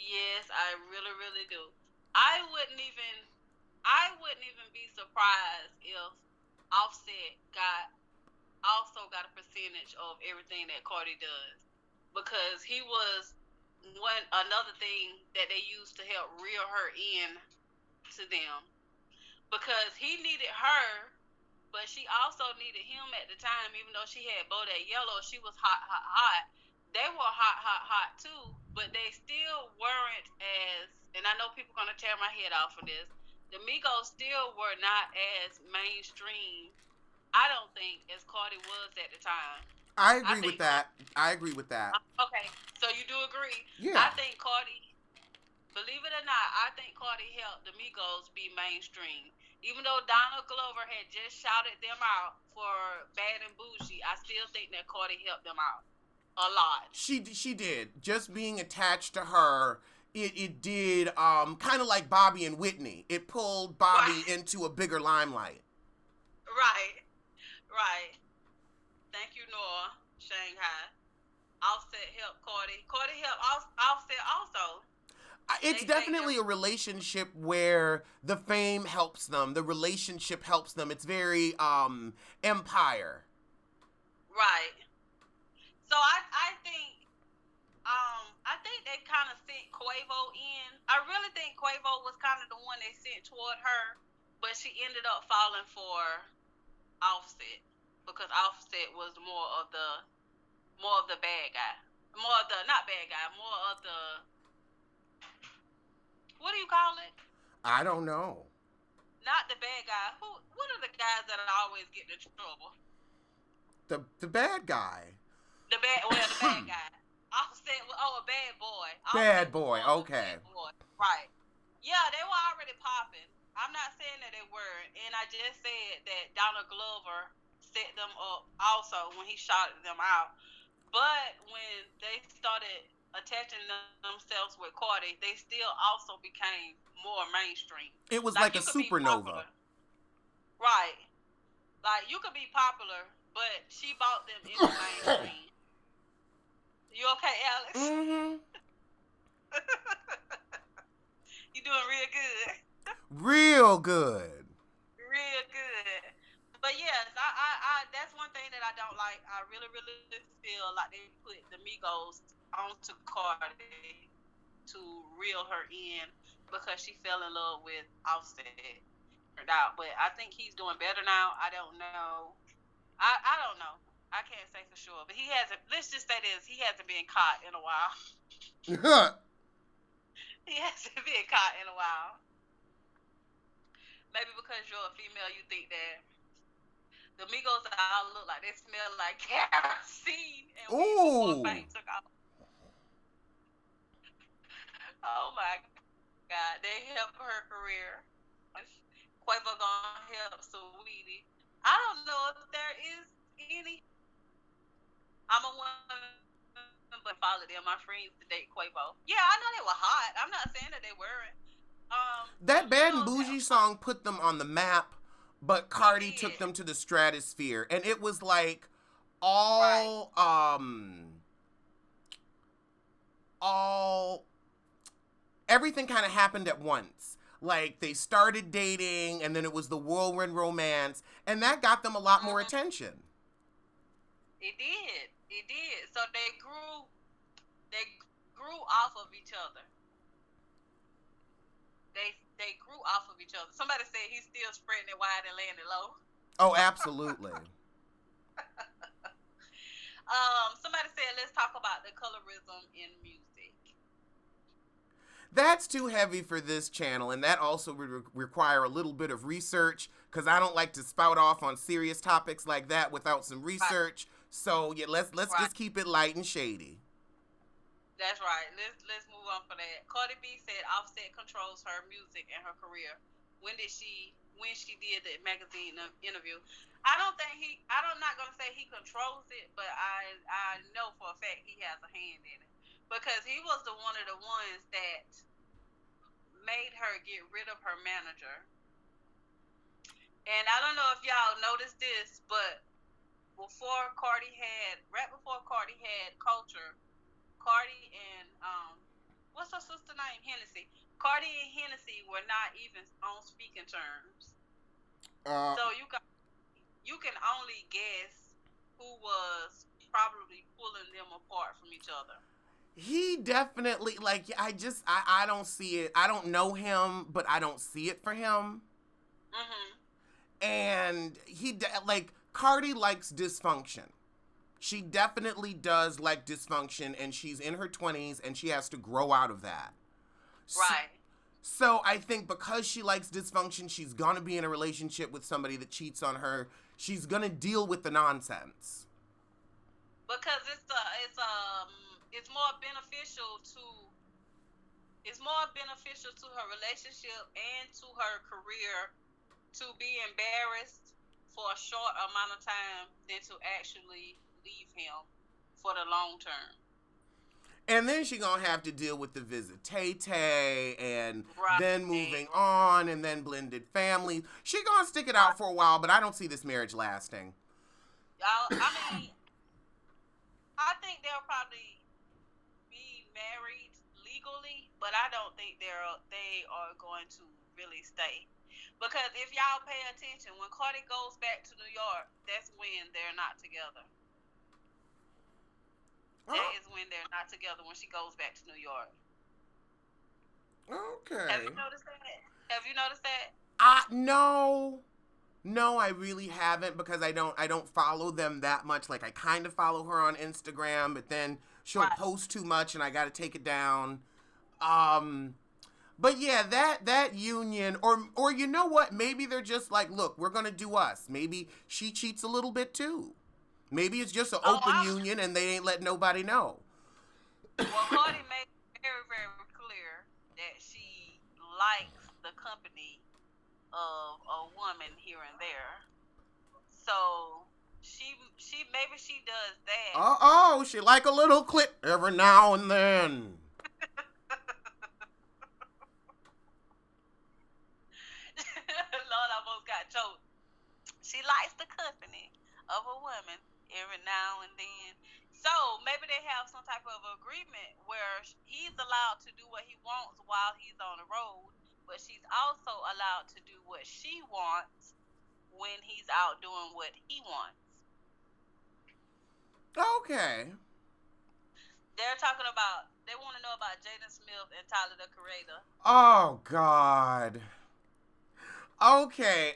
Yes, I really, really do. I wouldn't even be surprised if Offset also got a percentage of everything that Cardi does, because he was another thing that they used to help reel her in to them, because he needed her, but she also needed him at the time. Even though she had Bodak Yellow, she was hot. They were hot too, but they still weren't as, and I know people are gonna tear my head off for this, the Migos still were not as mainstream, I don't think, as Cardi was at the time. I agree with that. Okay, so you do agree? Yeah. I think Cardi, believe it or not, I think Cardi helped the Migos be mainstream. Even though Donald Glover had just shouted them out for Bad and Bougie, I still think that Cardi helped them out a lot. She did. Just being attached to her, it did kind of like Bobby and Whitney. It pulled Bobby into a bigger limelight. Right. Thank you, Noah. Shanghai. Offset helped Cardi. Cardi helped Offset also. It's definitely a relationship where the fame helps them. The relationship helps them. It's very Empire. Right. So I think they kind of sent Quavo in. I really think Quavo was kind of the one they sent toward her, but she ended up falling for Offset, because Offset was more of the bad guy. More of the what do you call it? I don't know. Not the bad guy. What are the guys that always get in trouble? The bad guy. The bad guy. Offset, a bad boy. Bad boy, okay. Bad boy. Right. Yeah, they were already popping. I'm not saying that they weren't, and I just said that Donald Glover set them up also when he shouted them out. But when they started attaching themselves with Cardi, they still also became more mainstream. It was like a you could be supernova. popular, right? Like you could be popular, but she brought them into mainstream. You okay, Alex? Mm-hmm. You doing real good. Real good. Real good. But yes, I that's one thing that I don't like. I really, really feel like they put the Migos onto Cardi to reel her in because she fell in love with Offset. Out, but I think he's doing better now. I don't know. I don't know. I can't say for sure, but he hasn't. Let's just say this: he hasn't been caught in a while. He hasn't been caught in a while. Maybe because you're a female, you think that the Migos all look like they smell like kerosene and weed before Fame took off. Oh my God, they helped her career. Quavo gonna help Saweetie. I don't know if there is any. I'm a woman, but follow them. My friends to date Quavo. Yeah, I know they were hot. I'm not saying that they weren't. That Bad and Bougie song put them on the map, but Cardi took them to the stratosphere, and it was like all everything kind of happened at once. Like they started dating, and then it was the whirlwind romance, and that got them a lot more attention. It did. It did. So they grew off of each other. They grew off of each other. Somebody said he's still spreading it wide and laying it low. Oh, absolutely. Somebody said let's talk about the colorism in music. That's too heavy for this channel, and that also would require a little bit of research, because I don't like to spout off on serious topics like that without some research. Right. So yeah, let's just keep it light and shady. That's right. Let's move on for that. Cardi B said Offset controls her music and her career. When she did the magazine interview, I'm not gonna say he controls it, but I know for a fact he has a hand in it, because he was one of the ones that made her get rid of her manager. And I don't know if y'all noticed this, but right before Cardi had Culture, Cardi and what's her sister name? Hennessy. Cardi and Hennessy were not even on speaking terms. So you can only guess who was probably pulling them apart from each other. He definitely, like, I don't see it. I don't know him, but I don't see it for him. Mm-hmm. And Cardi likes dysfunction. She definitely does like dysfunction, and she's in her 20s, and she has to grow out of that. Right. So I think because she likes dysfunction, she's going to be in a relationship with somebody that cheats on her. She's going to deal with the nonsense. Because it's more beneficial to her relationship and to her career to be embarrassed for a short amount of time than to actually leave him for the long term. And then she's going to have to deal with the visit Tay and then moving on, and then blended families. She's going to stick it out for a while, but I don't see this marriage lasting. I think they'll probably be married legally, but I don't think they are going to really stay. Because if y'all pay attention, when Cardi goes back to New York, that's when they're not together. That is when they're not together, when she goes back to New York. Okay. Have you noticed that? No, I really haven't, because I don't follow them that much. Like, I kind of follow her on Instagram, but then she'll post too much and I got to take it down. But yeah, that union, or you know what? Maybe they're just like, look, we're going to do us. Maybe she cheats a little bit too. Maybe it's just an open union and they ain't let nobody know. Well, Cardi made it very, very clear that she likes the company of a woman here and there. So maybe she does that. Oh, she like a little clip every now and then. Lord, I almost got choked. She likes the company of a woman every now and then. So maybe they have some type of agreement where he's allowed to do what he wants while he's on the road, but she's also allowed to do what she wants when he's out doing what he wants. Okay. They're talking about, they want to know about Jaden Smith and Tyler the Creator. Oh, God. Okay,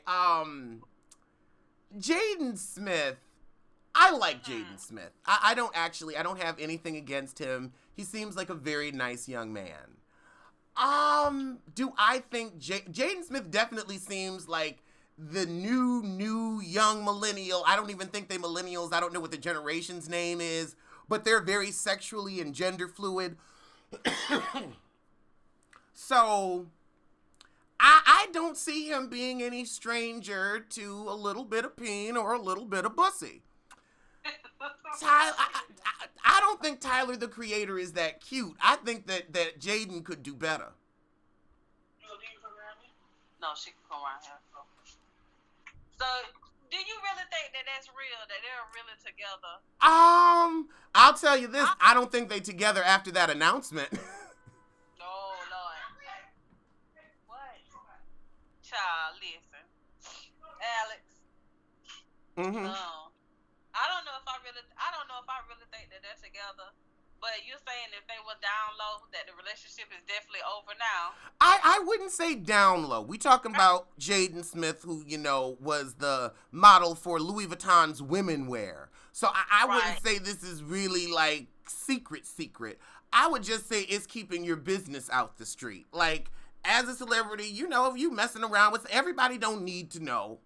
Jaden Smith. I like Jaden Smith. I don't have anything against him. He seems like a very nice young man. Do I think Jaden Smith definitely seems like the new young millennial. I don't even think they millennials. I don't know what the generation's name is, but they're very sexually and gender fluid. So I don't see him being any stranger to a little bit of peen or a little bit of bussy. I don't think Tyler the Creator is that cute. I think that Jaden could do better. No, she can come around here. So, do you really think that that's real? That they're really together? I'll tell you this. I don't think they together after that announcement. Oh, Lord. What? Child, listen. Alex. Mm-hmm. I don't know if I really think that they're together. But you're saying if they were down low, that the relationship is definitely over now? I wouldn't say down low. We talking about Jaden Smith, who, was the model for Louis Vuitton's women wear. So I wouldn't say this is really, like, secret. I would just say it's keeping your business out the street. Like, as a celebrity, if you messing around with, everybody don't need to know.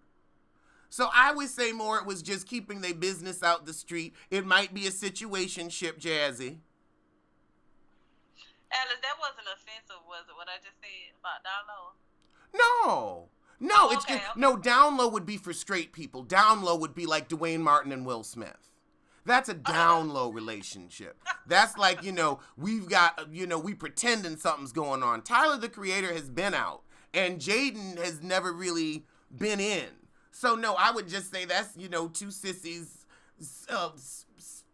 So I would say more it was just keeping their business out the street. It might be a situationship, Jazzy. Alice, that wasn't offensive, was it, what I just said about down low? No, it's okay. No, down low would be for straight people. Down low would be like Dwayne Martin and Will Smith. That's a down low relationship. That's like, we've got, we pretending something's going on. Tyler the Creator has been out, and Jaden has never really been in. So, no, I would just say that's, two sissies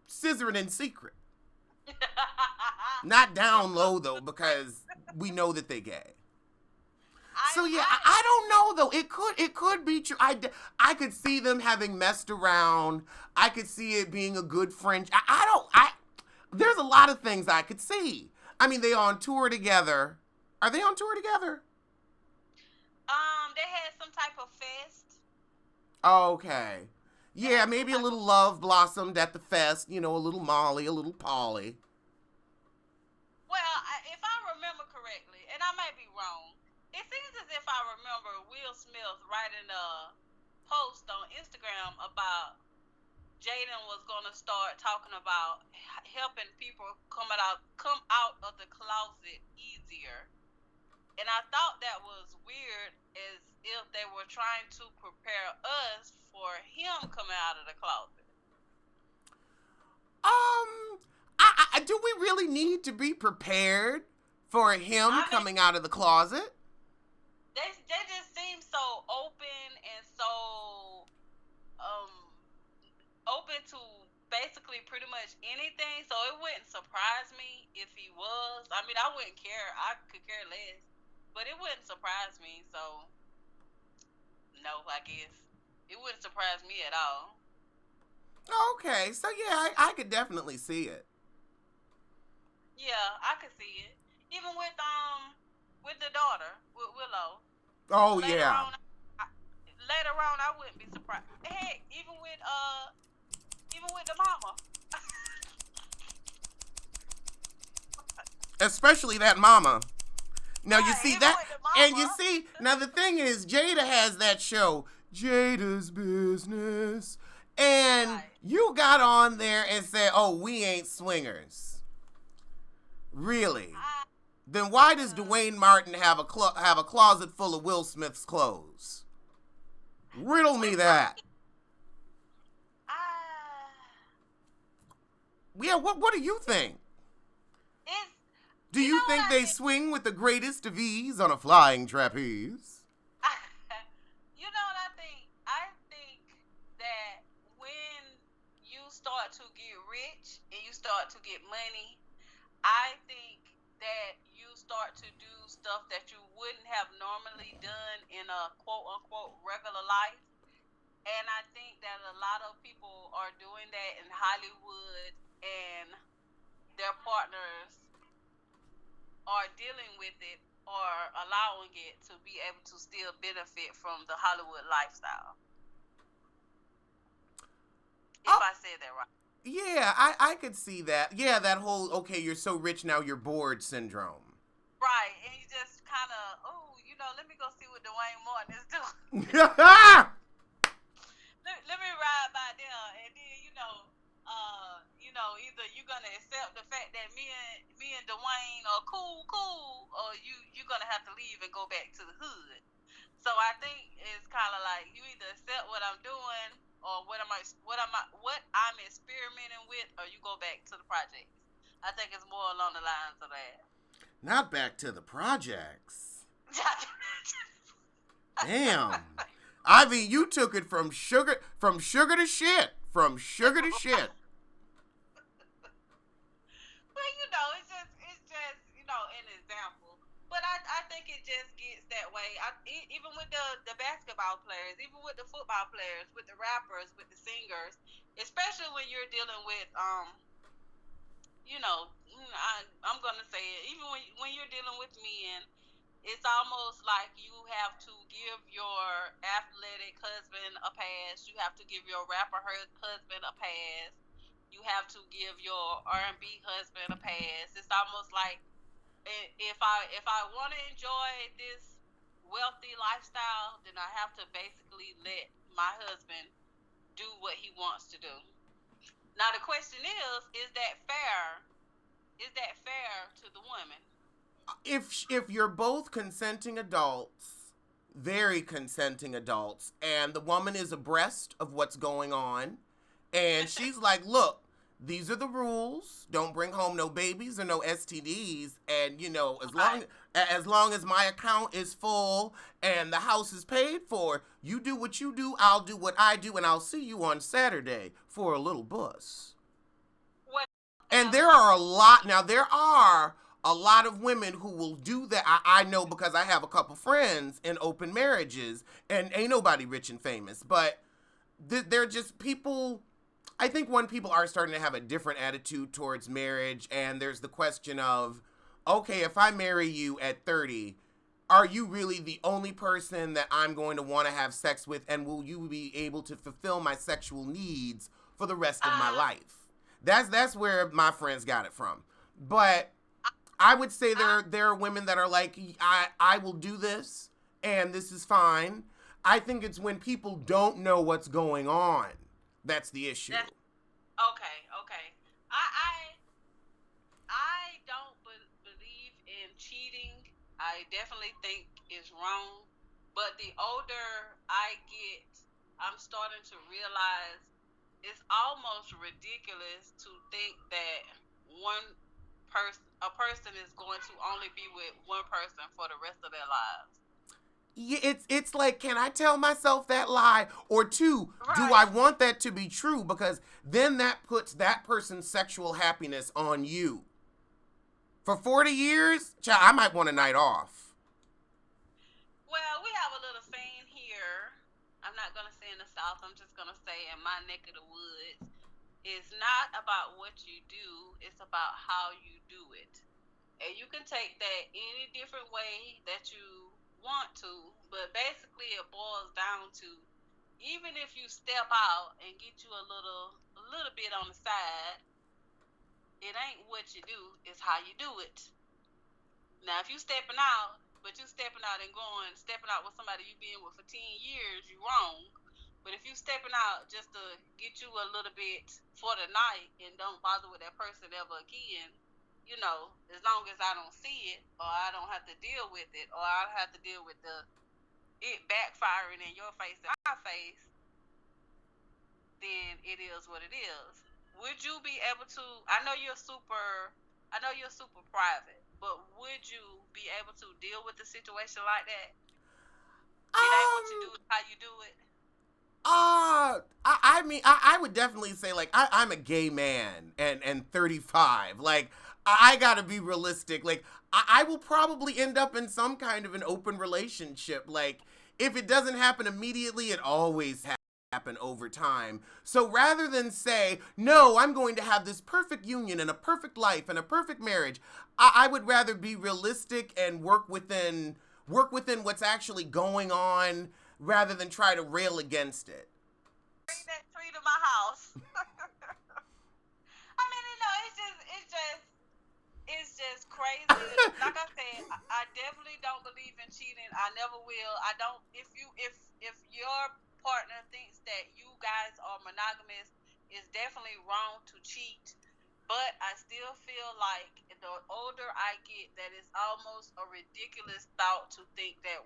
scissoring in secret. Not down low, though, because we know that they're gay. So, yeah, I don't know, though. It could be true. I could see them having messed around. I could see it being a good friendship. There's a lot of things I could see. I mean, they on tour together. Are they on tour together? They had some type of fest. Okay. Yeah, maybe a little love blossomed at the fest. A little Molly, a little Polly. Well, if I remember correctly, and I might be wrong, it seems as if I remember Will Smith writing a post on Instagram about Jaden was going to start talking about helping people come out of the closet easier. And I thought that was weird, as if they were trying to prepare us for him coming out of the closet. Do we really need to be prepared for him coming out of the closet? They just seem so open and so open to basically pretty much anything. So it wouldn't surprise me if he was. I mean, I wouldn't care. I could care less. But it wouldn't surprise me, so no, I guess. It wouldn't surprise me at all. Okay, so yeah, I could definitely see it. Yeah, I could see it. Even with the daughter, with Willow. Oh, later yeah. Later on, I wouldn't be surprised. Heck, even with the mama. Especially that mama. Now you see that, and you see, now the thing is, Jada has that show, Jada's Business, and you got on there and said, oh, we ain't swingers. Really? Then why does Dwayne Martin have a closet full of Will Smith's clothes? Riddle me that. I Yeah, what do you think? It's, Do you think they swing with the greatest of ease on a flying trapeze? You know what I think? I think that when you start to get rich and you start to get money, I think that you start to do stuff that you wouldn't have normally done in a quote unquote regular life. And I think that a lot of people are doing that in Hollywood, and their partners are dealing with it or allowing it to be able to still benefit from the Hollywood lifestyle. If I said that right. Yeah, I could see that. Yeah, that whole, okay, you're so rich now you're bored syndrome. Right, and you just kind of, let me go see what Dwayne Martin is doing. let me ride by there, and then, either you're gonna accept the fact that me and Dwayne are cool, or you're gonna have to leave and go back to the hood. So I think it's kind of like you either accept what I'm doing or what I'm experimenting with, or you go back to the projects. I think it's more along the lines of that. Not back to the projects. Damn. I mean, you took it from sugar to shit. From sugar to shit. Well, it's just an example. But I think it just gets that way. Even with the basketball players, even with the football players, with the rappers, with the singers, especially when you're dealing with I'm gonna say it. Even when you're dealing with men, it's almost like you have to give your athletic husband a pass. You have to give your rapper husband a pass. You have to give your R&B husband a pass. It's almost like if I want to enjoy this wealthy lifestyle, then I have to basically let my husband do what he wants to do. Now the question is that fair? Is that fair to the woman? If you're both consenting adults, very consenting adults, and the woman is abreast of what's going on, and she's like, look, these are the rules. Don't bring home no babies or no STDs. And as long as my account is full and the house is paid for, you do what you do, I'll do what I do, and I'll see you on Saturday for a little bus. And there are a lot of women who will do that. I know because I have a couple friends in open marriages, and ain't nobody rich and famous, but they're just people. I think when people are starting to have a different attitude towards marriage, and there's the question of, okay, if I marry you at 30, are you really the only person that I'm going to want to have sex with, and will you be able to fulfill my sexual needs for the rest of my life? That's where my friends got it from. But I would say there are women that are like, I will do this, and this is fine. I think it's when people don't know what's going on. That's the issue. Okay. I don't believe in cheating. I definitely think it's wrong. But the older I get, I'm starting to realize it's almost ridiculous to think that a person is going to only be with one person for the rest of their lives. Yeah, it's like, can I tell myself that lie? Or two, right. Do I want that to be true? Because then that puts that person's sexual happiness on you. For 40 years, child, I might want a night off. Well, we have a little saying here. I'm not going to say in the South. I'm just going to say in my neck of the woods. It's not about what you do. It's about how you do it. And you can take that any different way that you want to, but basically it boils down to, even if you step out and get you a little bit on the side, it ain't what you do, it's how you do it. Now if you stepping out, but you stepping out with somebody you been with for 10 years, you wrong. But if you stepping out just to get you a little bit for the night and don't bother with that person ever again, as long as I don't see it, or I don't have to deal with it, or I don't have to deal with it backfiring in your face and my face, then it is what it is. would you be able to? I know you're super private, but would you be able to deal with a situation like that? It ain't what you do, it's how you do it. I mean, I would definitely say, like, I'm a gay man and 35. Like, I gotta be realistic. Like, I will probably end up in some kind of an open relationship. Like, if it doesn't happen immediately, it always happen over time. So rather than say, no, I'm going to have this perfect union and a perfect life and a perfect marriage, I would rather be realistic and work within what's actually going on rather than try to rail against it. Bring that tree to my house. I mean, it's just crazy. Like I said, I definitely don't believe in cheating. I never will. I don't. If your partner thinks that you guys are monogamous, it's definitely wrong to cheat. But I still feel like the older I get, that it's almost a ridiculous thought to think that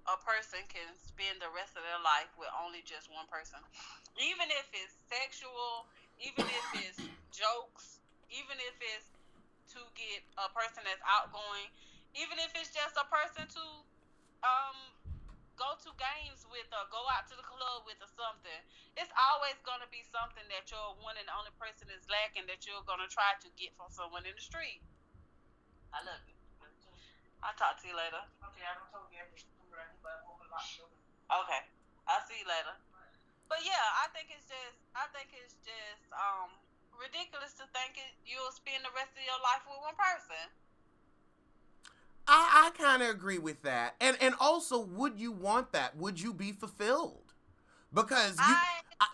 a person can spend the rest of their life with only just one person. Even if it's sexual, even if it's jokes, even if it's to get a person that's outgoing, even if it's just a person to go to games with or go out to the club with or something. It's always going to be something that your one and only person is lacking that you're going to try to get from someone in the street. I love you. I'll talk to you later. Okay, I don't told you everything. Okay, I'll see you later. But yeah, I think it's just ridiculous to think you'll spend the rest of your life with one person. I kind of agree with that. And also, would you want that? Would you be fulfilled? Because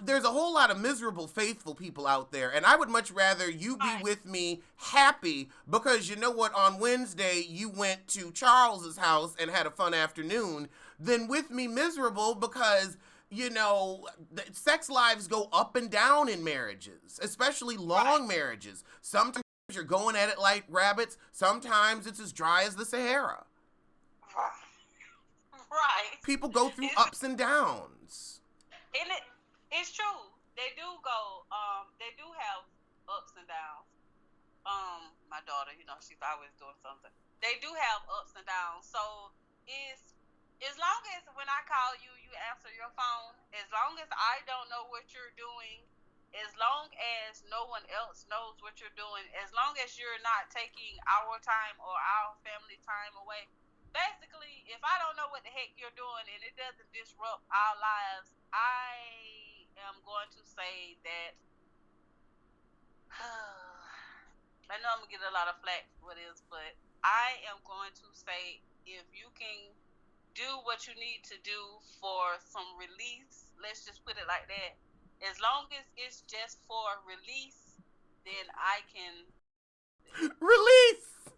there's a whole lot of miserable, faithful people out there, and I would much rather you be with me happy because you know what? On Wednesday, you went to Charles's house and had a fun afternoon, than with me miserable because, you know, sex lives go up and down in marriages, especially long marriages. Sometimes you're going at it like rabbits. Sometimes it's as dry as the Sahara. Right. People go through ups and downs. And it's true. They do go. They do have ups and downs. My daughter, you know, she's always doing something. They do have ups and downs. So it's as long as when I call you, you answer your phone. As long as I don't know what you're doing. As long as no one else knows what you're doing, as long as you're not taking our time or our family time away. Basically, if I don't know what the heck you're doing and it doesn't disrupt our lives, I am going to say that I know I'm going to get a lot of flack for this, but I am going to say if you can do what you need to do for some release, let's just put it like that. As long as it's just for release, then I can... Release!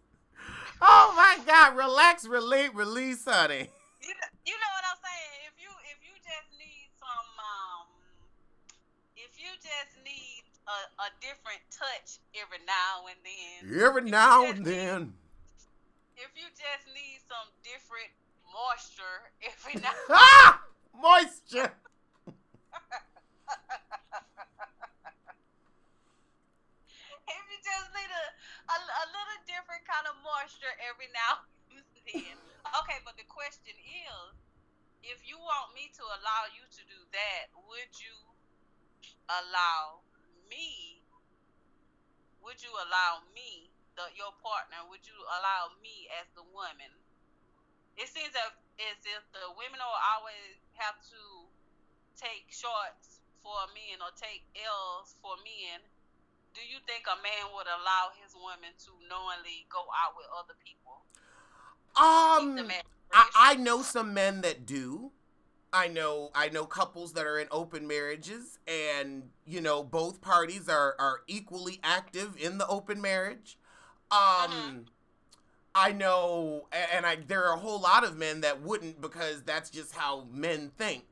Oh my God, relax, release, honey. You know what I'm saying? If you just need some, if you just need a different touch every now and then. If you just need some different moisture every now and then. Moisture! If you just need a little different kind of moisture every now and then. Okay, but the question is, if you want me to allow you to do that, would you allow me, your partner, would you allow me as the woman? It seems as if the women will always have to take shorts for men or take L's for men. Do you think a man would allow his woman to knowingly go out with other people? I know some men that do. I know couples that are in open marriages, and you know both parties are equally active in the open marriage. I know, and there are a whole lot of men that wouldn't because that's just how men think.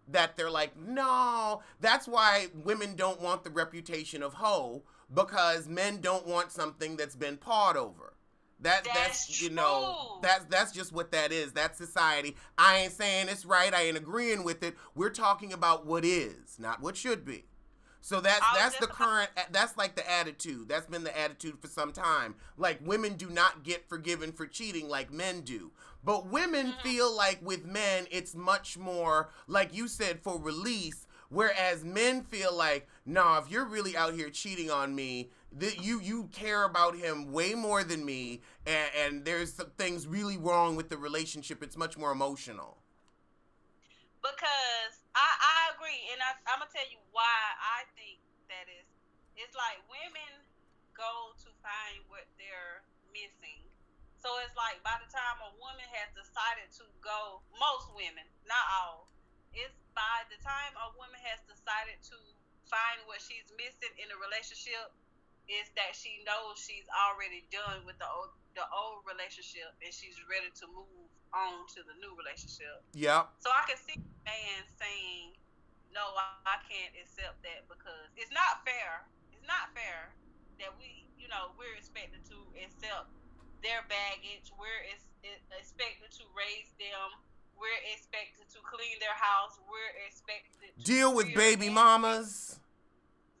That they're like, no. That's why women don't want the reputation of hoe, because men don't want something that's been pawed over. That's you know, that's just what that is. That's society. I ain't saying it's right. I ain't agreeing with it. We're talking about what is, not what should be. So that's the current, that's like the attitude. That's been the attitude for some time. Like, women do not get forgiven for cheating like men do. But women feel like with men, it's much more, like you said, for release. Whereas men feel like, nah, if you're really out here cheating on me, you care about him way more than me, and there's some things really wrong with the relationship. It's much more emotional. Because I agree, and I'm gonna tell you why I think that is. It's like women go to find what they're missing. So it's like by the time a woman has decided to go, most women, not all, it's by the time a woman has decided to find what she's missing in a relationship, is that she knows she's already done with the old relationship and she's ready to move on to the new relationship. Yep. So I can see a man saying, no, I can't accept that because it's not fair. It's not fair that we're expected to accept their baggage. We're expected to raise them. We're expected to clean their house. We're expected to deal with baby mamas.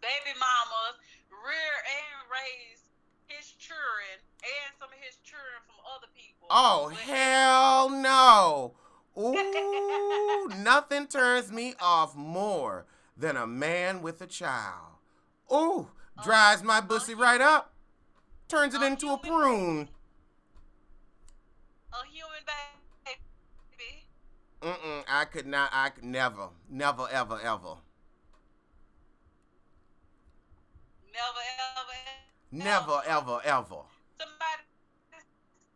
Baby mamas, rear and raise his children and some of his children from other people. Oh, hell no. Ooh, nothing turns me off more than a man with a child. Ooh, dries my pussy right up. Turns it into a prune. A human baby. I could not, I could never, ever. Never, ever. Somebody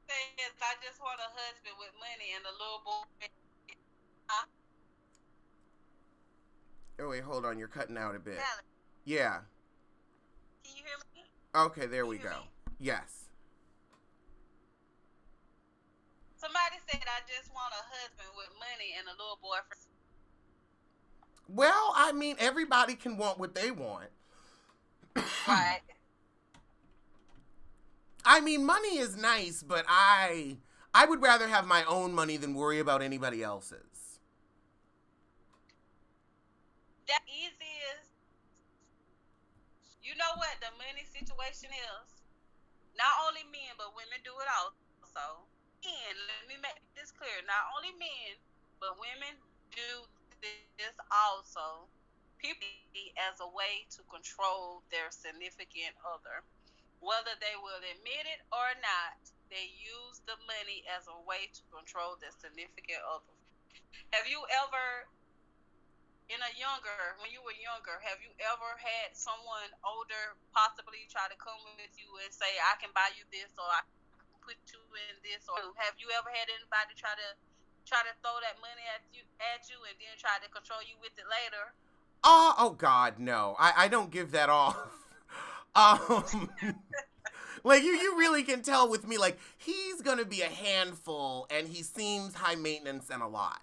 says, I just want a husband with money and a little boy. Oh, wait, hold on. You're cutting out a bit. Alex. Yeah. Can you hear me? Okay, there we go. Yes. Somebody said, I just want a husband with money and a little boyfriend. Well, I mean, everybody can want what they want. Right. I mean, money is nice, but I would rather have my own money than worry about anybody else's. That easiest. You know what the money situation is? Not only men, but women do it also. And let me make this clear. Not only men, but women do this also. People as a way to control their significant other. Whether they will admit it or not, they use the money as a way to control their significant other. Have you ever, when you were younger, have you ever had someone older possibly try to come with you and say, I can buy you this, or I can put you in this, or have you ever had anybody try to throw that money at you and then try to control you with it later? Oh God, no. I don't give that off. Like, you really can tell with me, like, he's gonna be a handful, and he seems high maintenance and a lot.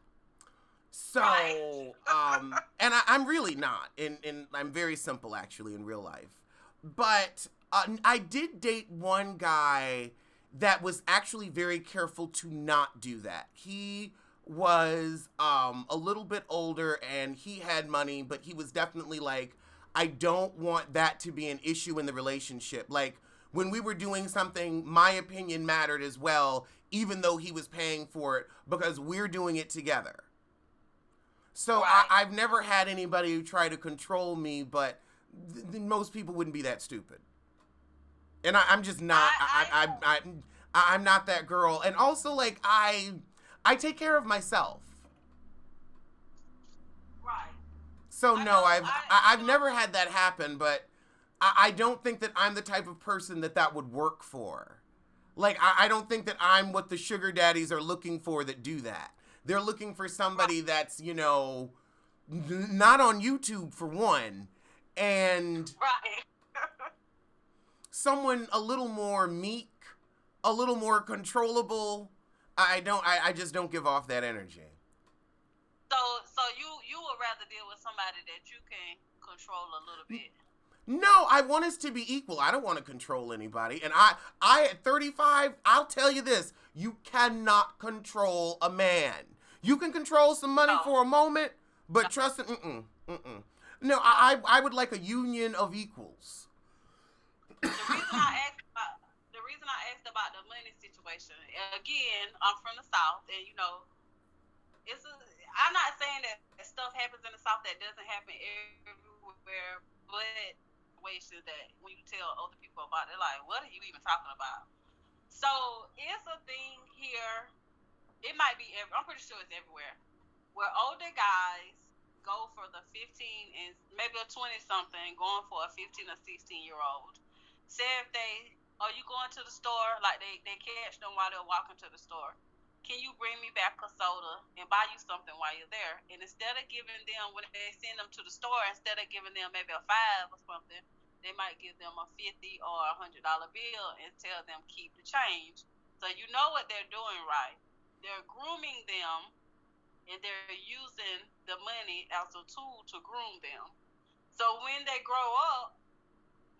So, and I'm really not, and I'm very simple, actually, in real life. But I did date one guy that was actually very careful to not do that. He was a little bit older, and he had money, but he was definitely like, I don't want that to be an issue in the relationship. Like, when we were doing something, my opinion mattered as well, even though he was paying for it, because we're doing it together. So right. I've never had anybody who tried to control me, but most people wouldn't be that stupid. And I'm just not. I'm not that girl. And also, like, I take care of myself. Right. So no, I've never had that happen, but I don't think that I'm the type of person that would work for. Like, I don't think that I'm what the sugar daddies are looking for that do that. They're looking for somebody that's, not on YouTube, for one, and someone a little more meek, a little more controllable. I just don't give off that energy. So you would rather deal with somebody that you can control a little bit. No, I want us to be equal. I don't want to control anybody. And I at 35, I'll tell you this, you cannot control a man. You can control some money for a moment, but trust it, No, I would like a union of equals. The reason I asked about the money situation, again, I'm from the South, and I'm not saying that stuff happens in the South that doesn't happen everywhere, but situations that when you tell other people about it, they're like, what are you even talking about? So it's a thing here. It might be I'm pretty sure it's everywhere, where older guys go for the 15 and maybe a 20 something going for a 15 or 16-year-old. Say if are you going to the store, like they catch them while they're walking to the store, can you bring me back a soda and buy you something while you're there? And instead of giving them, when they send them to the store, instead of giving them maybe a $5 or something, they might give them a $50 or $100 bill and tell them keep the change. So you know what they're doing, right? They're grooming them, and they're using the money as a tool to groom them. So when they grow up,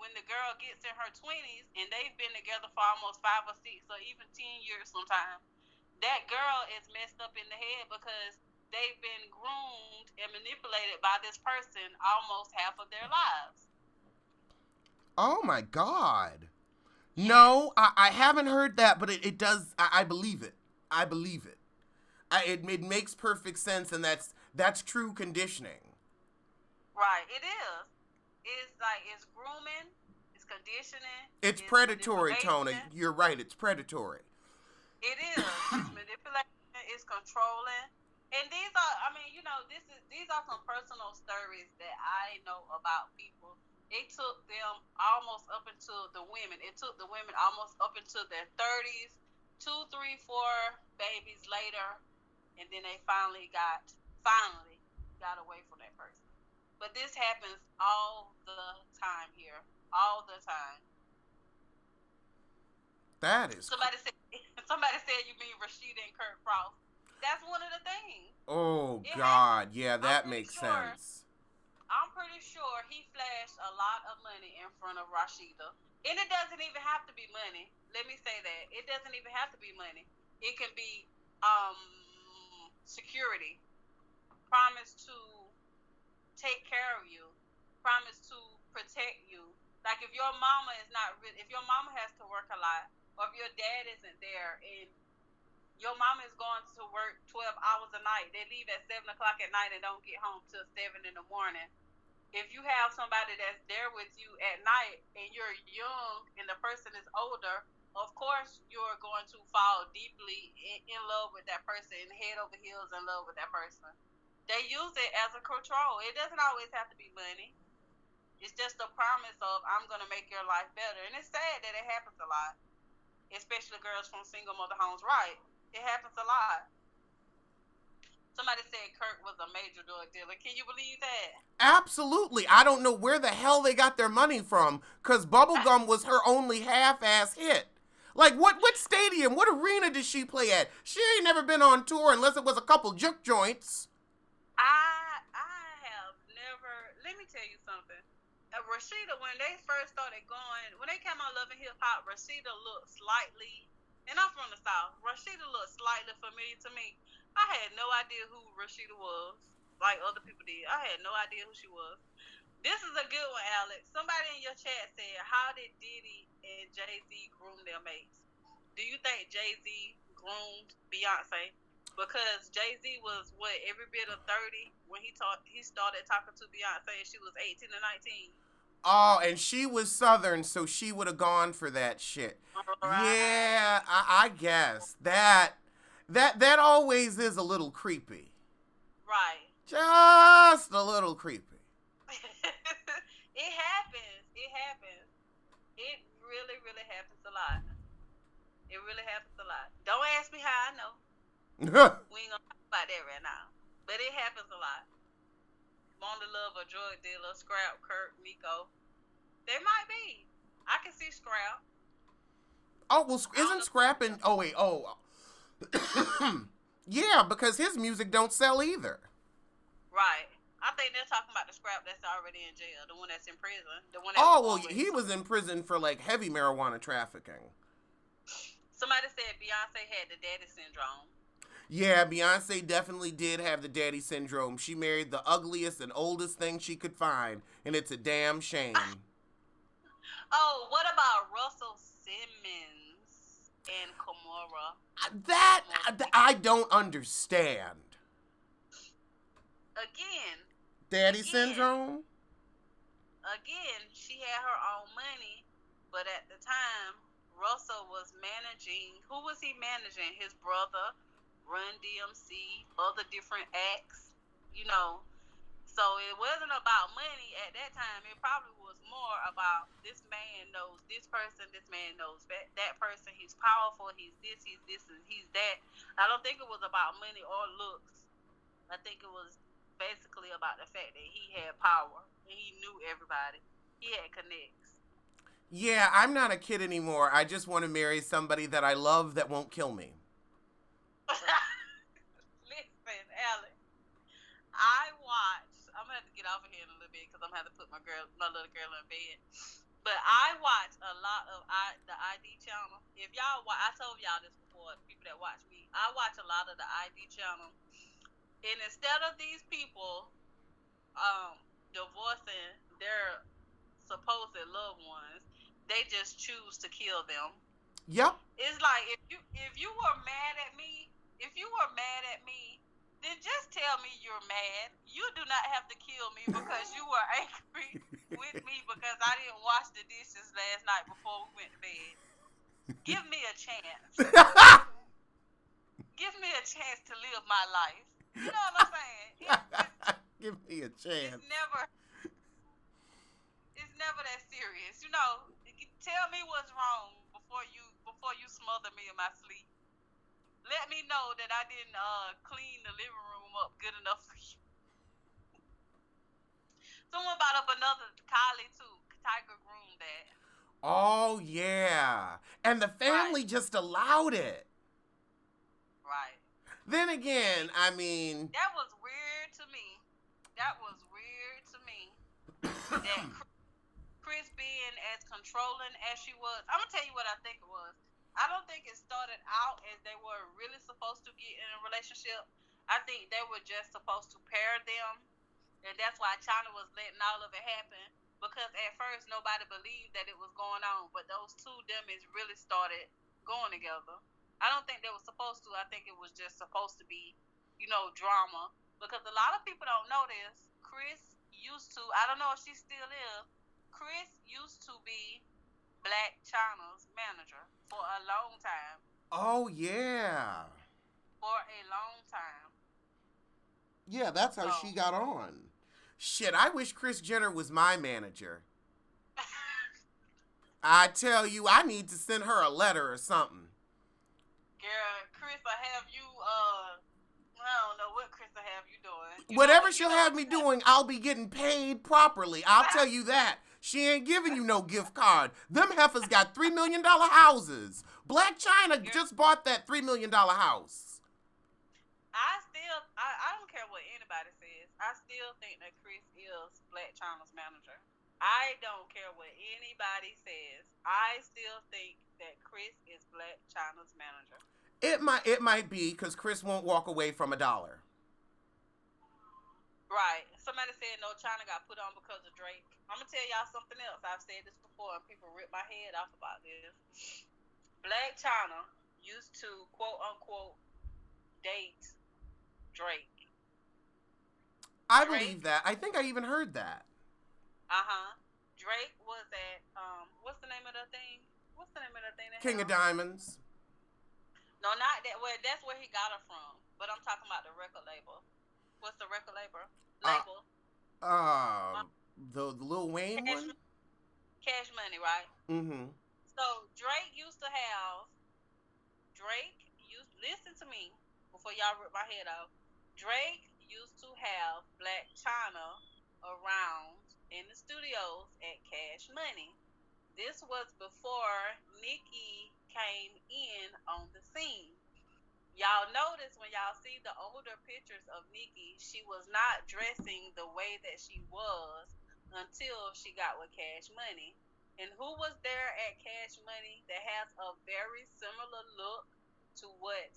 when the girl gets in her 20s and they've been together for almost 5 or 6 or even 10 years sometimes, that girl is messed up in the head because they've been groomed and manipulated by this person almost half of their lives. Oh my God. No, I haven't heard that, but it does. I believe it. I believe it. It makes perfect sense, and that's true conditioning. Right, it is. It's grooming, it's conditioning, it's predatory, Tona. You're right. It's predatory. It is. It's manipulation. It's controlling. And these are some personal stories that I know about people. It took them almost up until the women. It took the women almost up until their 30s, 2, 3, 4 babies later, and then they finally got away from that person. But this happens all the time here, all the time. That is. Somebody said you mean Rashida and Kurt Frost. That's one of the things. Oh God, yeah, that makes sense. I'm pretty sure he flashed a lot of money in front of Rashida. And it doesn't even have to be money. Let me say that. It doesn't even have to be money. It can be security. Promise to take care of you. Promise to protect you. Like if your mama has to work a lot, or if your dad isn't there and your mama is going to work 12 hours a night, they leave at 7 o'clock at night and don't get home till 7 in the morning. If you have somebody that's there with you at night and you're young and the person is older, of course you're going to fall deeply in love with that person and head over heels in love with that person. They use it as a control. It doesn't always have to be money. It's just a promise of, I'm going to make your life better. And it's sad that it happens a lot, especially girls from single mother homes, right? It happens a lot. Somebody said Kurt was a major drug dealer. Can you believe that? Absolutely. I don't know where the hell they got their money from, because Bubblegum was her only half-ass hit. Like, what stadium, what arena did she play at? She ain't never been on tour unless it was a couple juke joints. I have never, let me tell you something. Rashida, when they first started going, when they came on Love and Hip Hop, Rashida looked slightly, and I'm from the South, Rashida looked slightly familiar to me. I had no idea who Rashida was, like other people did. I had no idea who she was. This is a good one, Alex. Somebody in your chat said, how did Diddy and Jay-Z groom their mates? Do you think Jay-Z groomed Beyonce? Because Jay-Z was, every bit of 30 when he started talking to Beyonce, and she was 18 or 19. Oh, and she was Southern, so she would have gone for that shit. Right. Yeah, I guess. That always is a little creepy. Right. Just a little creepy. It happens. It really, really happens a lot. It really happens a lot. Don't ask me how I know. We ain't gonna talk about that right now. But it happens a lot. Mona Love, a drug dealer, Scrap, Kurt, Nico. There might be. I can see Scrap. Oh, well, isn't Scrap in... Oh, wait, yeah, because his music don't sell either. Right. I think they're talking about the Scrap that's already in jail, the one that's in prison. He was in prison for, like, heavy marijuana trafficking. Somebody said Beyonce had the daddy syndrome. Yeah, Beyonce definitely did have the daddy syndrome. She married the ugliest and oldest thing she could find, and it's a damn shame. Oh, what about Russell Simmons and Kimora? That Kimora. I don't understand. Again, Daddy again, syndrome? again, she had her own money, but at the time, Russell was managing. Who was he managing? His brother, Run DMC, other different acts. You know, so it wasn't about money at that time. It probably was more about this man knows this man knows that person. He's powerful. He's this, and he's that. I don't think it was about money or looks. I think it was basically about the fact that he had power and he knew everybody. He had connects. Yeah, I'm not a kid anymore. I just want to marry somebody that I love that won't kill me. Listen, Alex, I'm gonna have to get off of here in a little bit because I'm gonna have to put my little girl in bed. But I watch a lot of the ID channel. If y'all watch, I told y'all this before. People that watch me, I watch a lot of the ID channel. And instead of these people divorcing their supposed loved ones, they just choose to kill them. Yep. It's like if you were mad at me, then just tell me you're mad. You do not have to kill me because you were angry with me because I didn't wash the dishes last night before we went to bed. Give me a chance. Give me a chance to live my life. You know what I'm saying? Give me a chance. It's never that serious. You know, tell me what's wrong before you smother me in my sleep. Let me know that I didn't clean the living room up good enough for you. Someone brought up another Kylie too. Tiger groomed that. Oh yeah, and the family just allowed it. Right. Then again, I mean, that was weird to me. That Chris being as controlling as she was. I'm gonna tell you what I think it was. I don't think it started out as they were really supposed to get in a relationship. I think they were just supposed to pair them, and that's why China was letting all of it happen. Because at first nobody believed that it was going on, but those two dummies really started going together. I don't think they were supposed to. I think it was just supposed to be, drama. Because a lot of people don't know this. Chris used to, I don't know if she still is, Chris used to be Black China's manager for a long time. Oh, yeah. For a long time. Yeah, that's how she got on. Shit, I wish Kris Jenner was my manager. I tell you, I need to send her a letter or something. Girl, Chris will have you, I don't know what Chris will have you doing. Whatever she'll have me doing, I'll be getting paid properly. I'll tell you that. She ain't giving you no gift card. Them heifers got $3 million houses. Black China just bought that $3 million house. I don't care what anybody says. I still think that Chris is Black China's manager. I don't care what anybody says. I still think that Chris is Black China's manager. It might be because Chris won't walk away from $1. Right. Somebody said no, China got put on because of Drake. I'm gonna tell y'all something else. I've said this before, and people rip my head off about this. Black China used to quote unquote date Drake. I believe that. I think I even heard that. Drake was at what's the name of the thing? King of Diamonds. No, not that. Well, that's where he got her from. But I'm talking about the record label. What's the record label? The Lil Wayne one. Cash Money, right? Mm-hmm. So listen to me before y'all rip my head off. Drake used to have Black China around in the studios at Cash Money. This was before Nicki came in on the scene. Y'all notice when y'all see the older pictures of Nicki, she was not dressing the way that she was until she got with Cash Money. And who was there at Cash Money that has a very similar look to what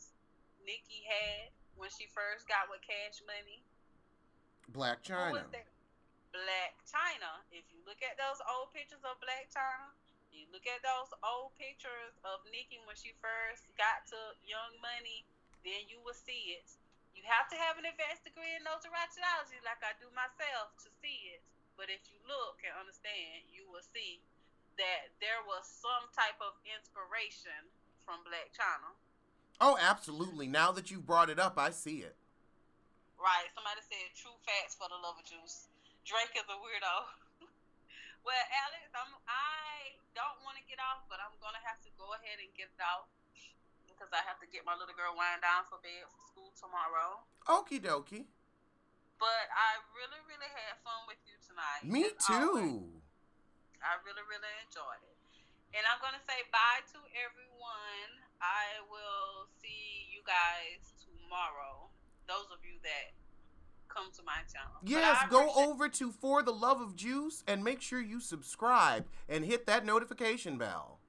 Nikki had when she first got with Cash Money? Black China. Who was that? Blac Chyna. If you look at those old pictures of Blac Chyna, you look at those old pictures of Nikki when she first got to Young Money, then you will see it. You have to have an advanced degree in notoriology like I do myself to see it. But if you look and understand, you will see that there was some type of inspiration from Blac Chyna. Oh, absolutely. Now that you've brought it up, I see it. Right. Somebody said true facts for the love of juice. Drake is a weirdo. Well, Alex, I don't want to get off, but I'm going to have to go ahead and get off because I have to get my little girl wind down for bed for school tomorrow. Okie dokie. But I really, really had fun with you tonight. Me too. Always. I really, really enjoyed it. And I'm going to say bye to everyone. I will see you guys tomorrow. Those of you that come to my channel. Yes, go over to 4TheloveofJoose and make sure you subscribe and hit that notification bell.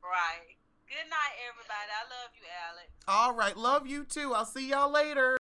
Right. Good night, everybody. I love you, Alex. All right, love you too. I'll see y'all later.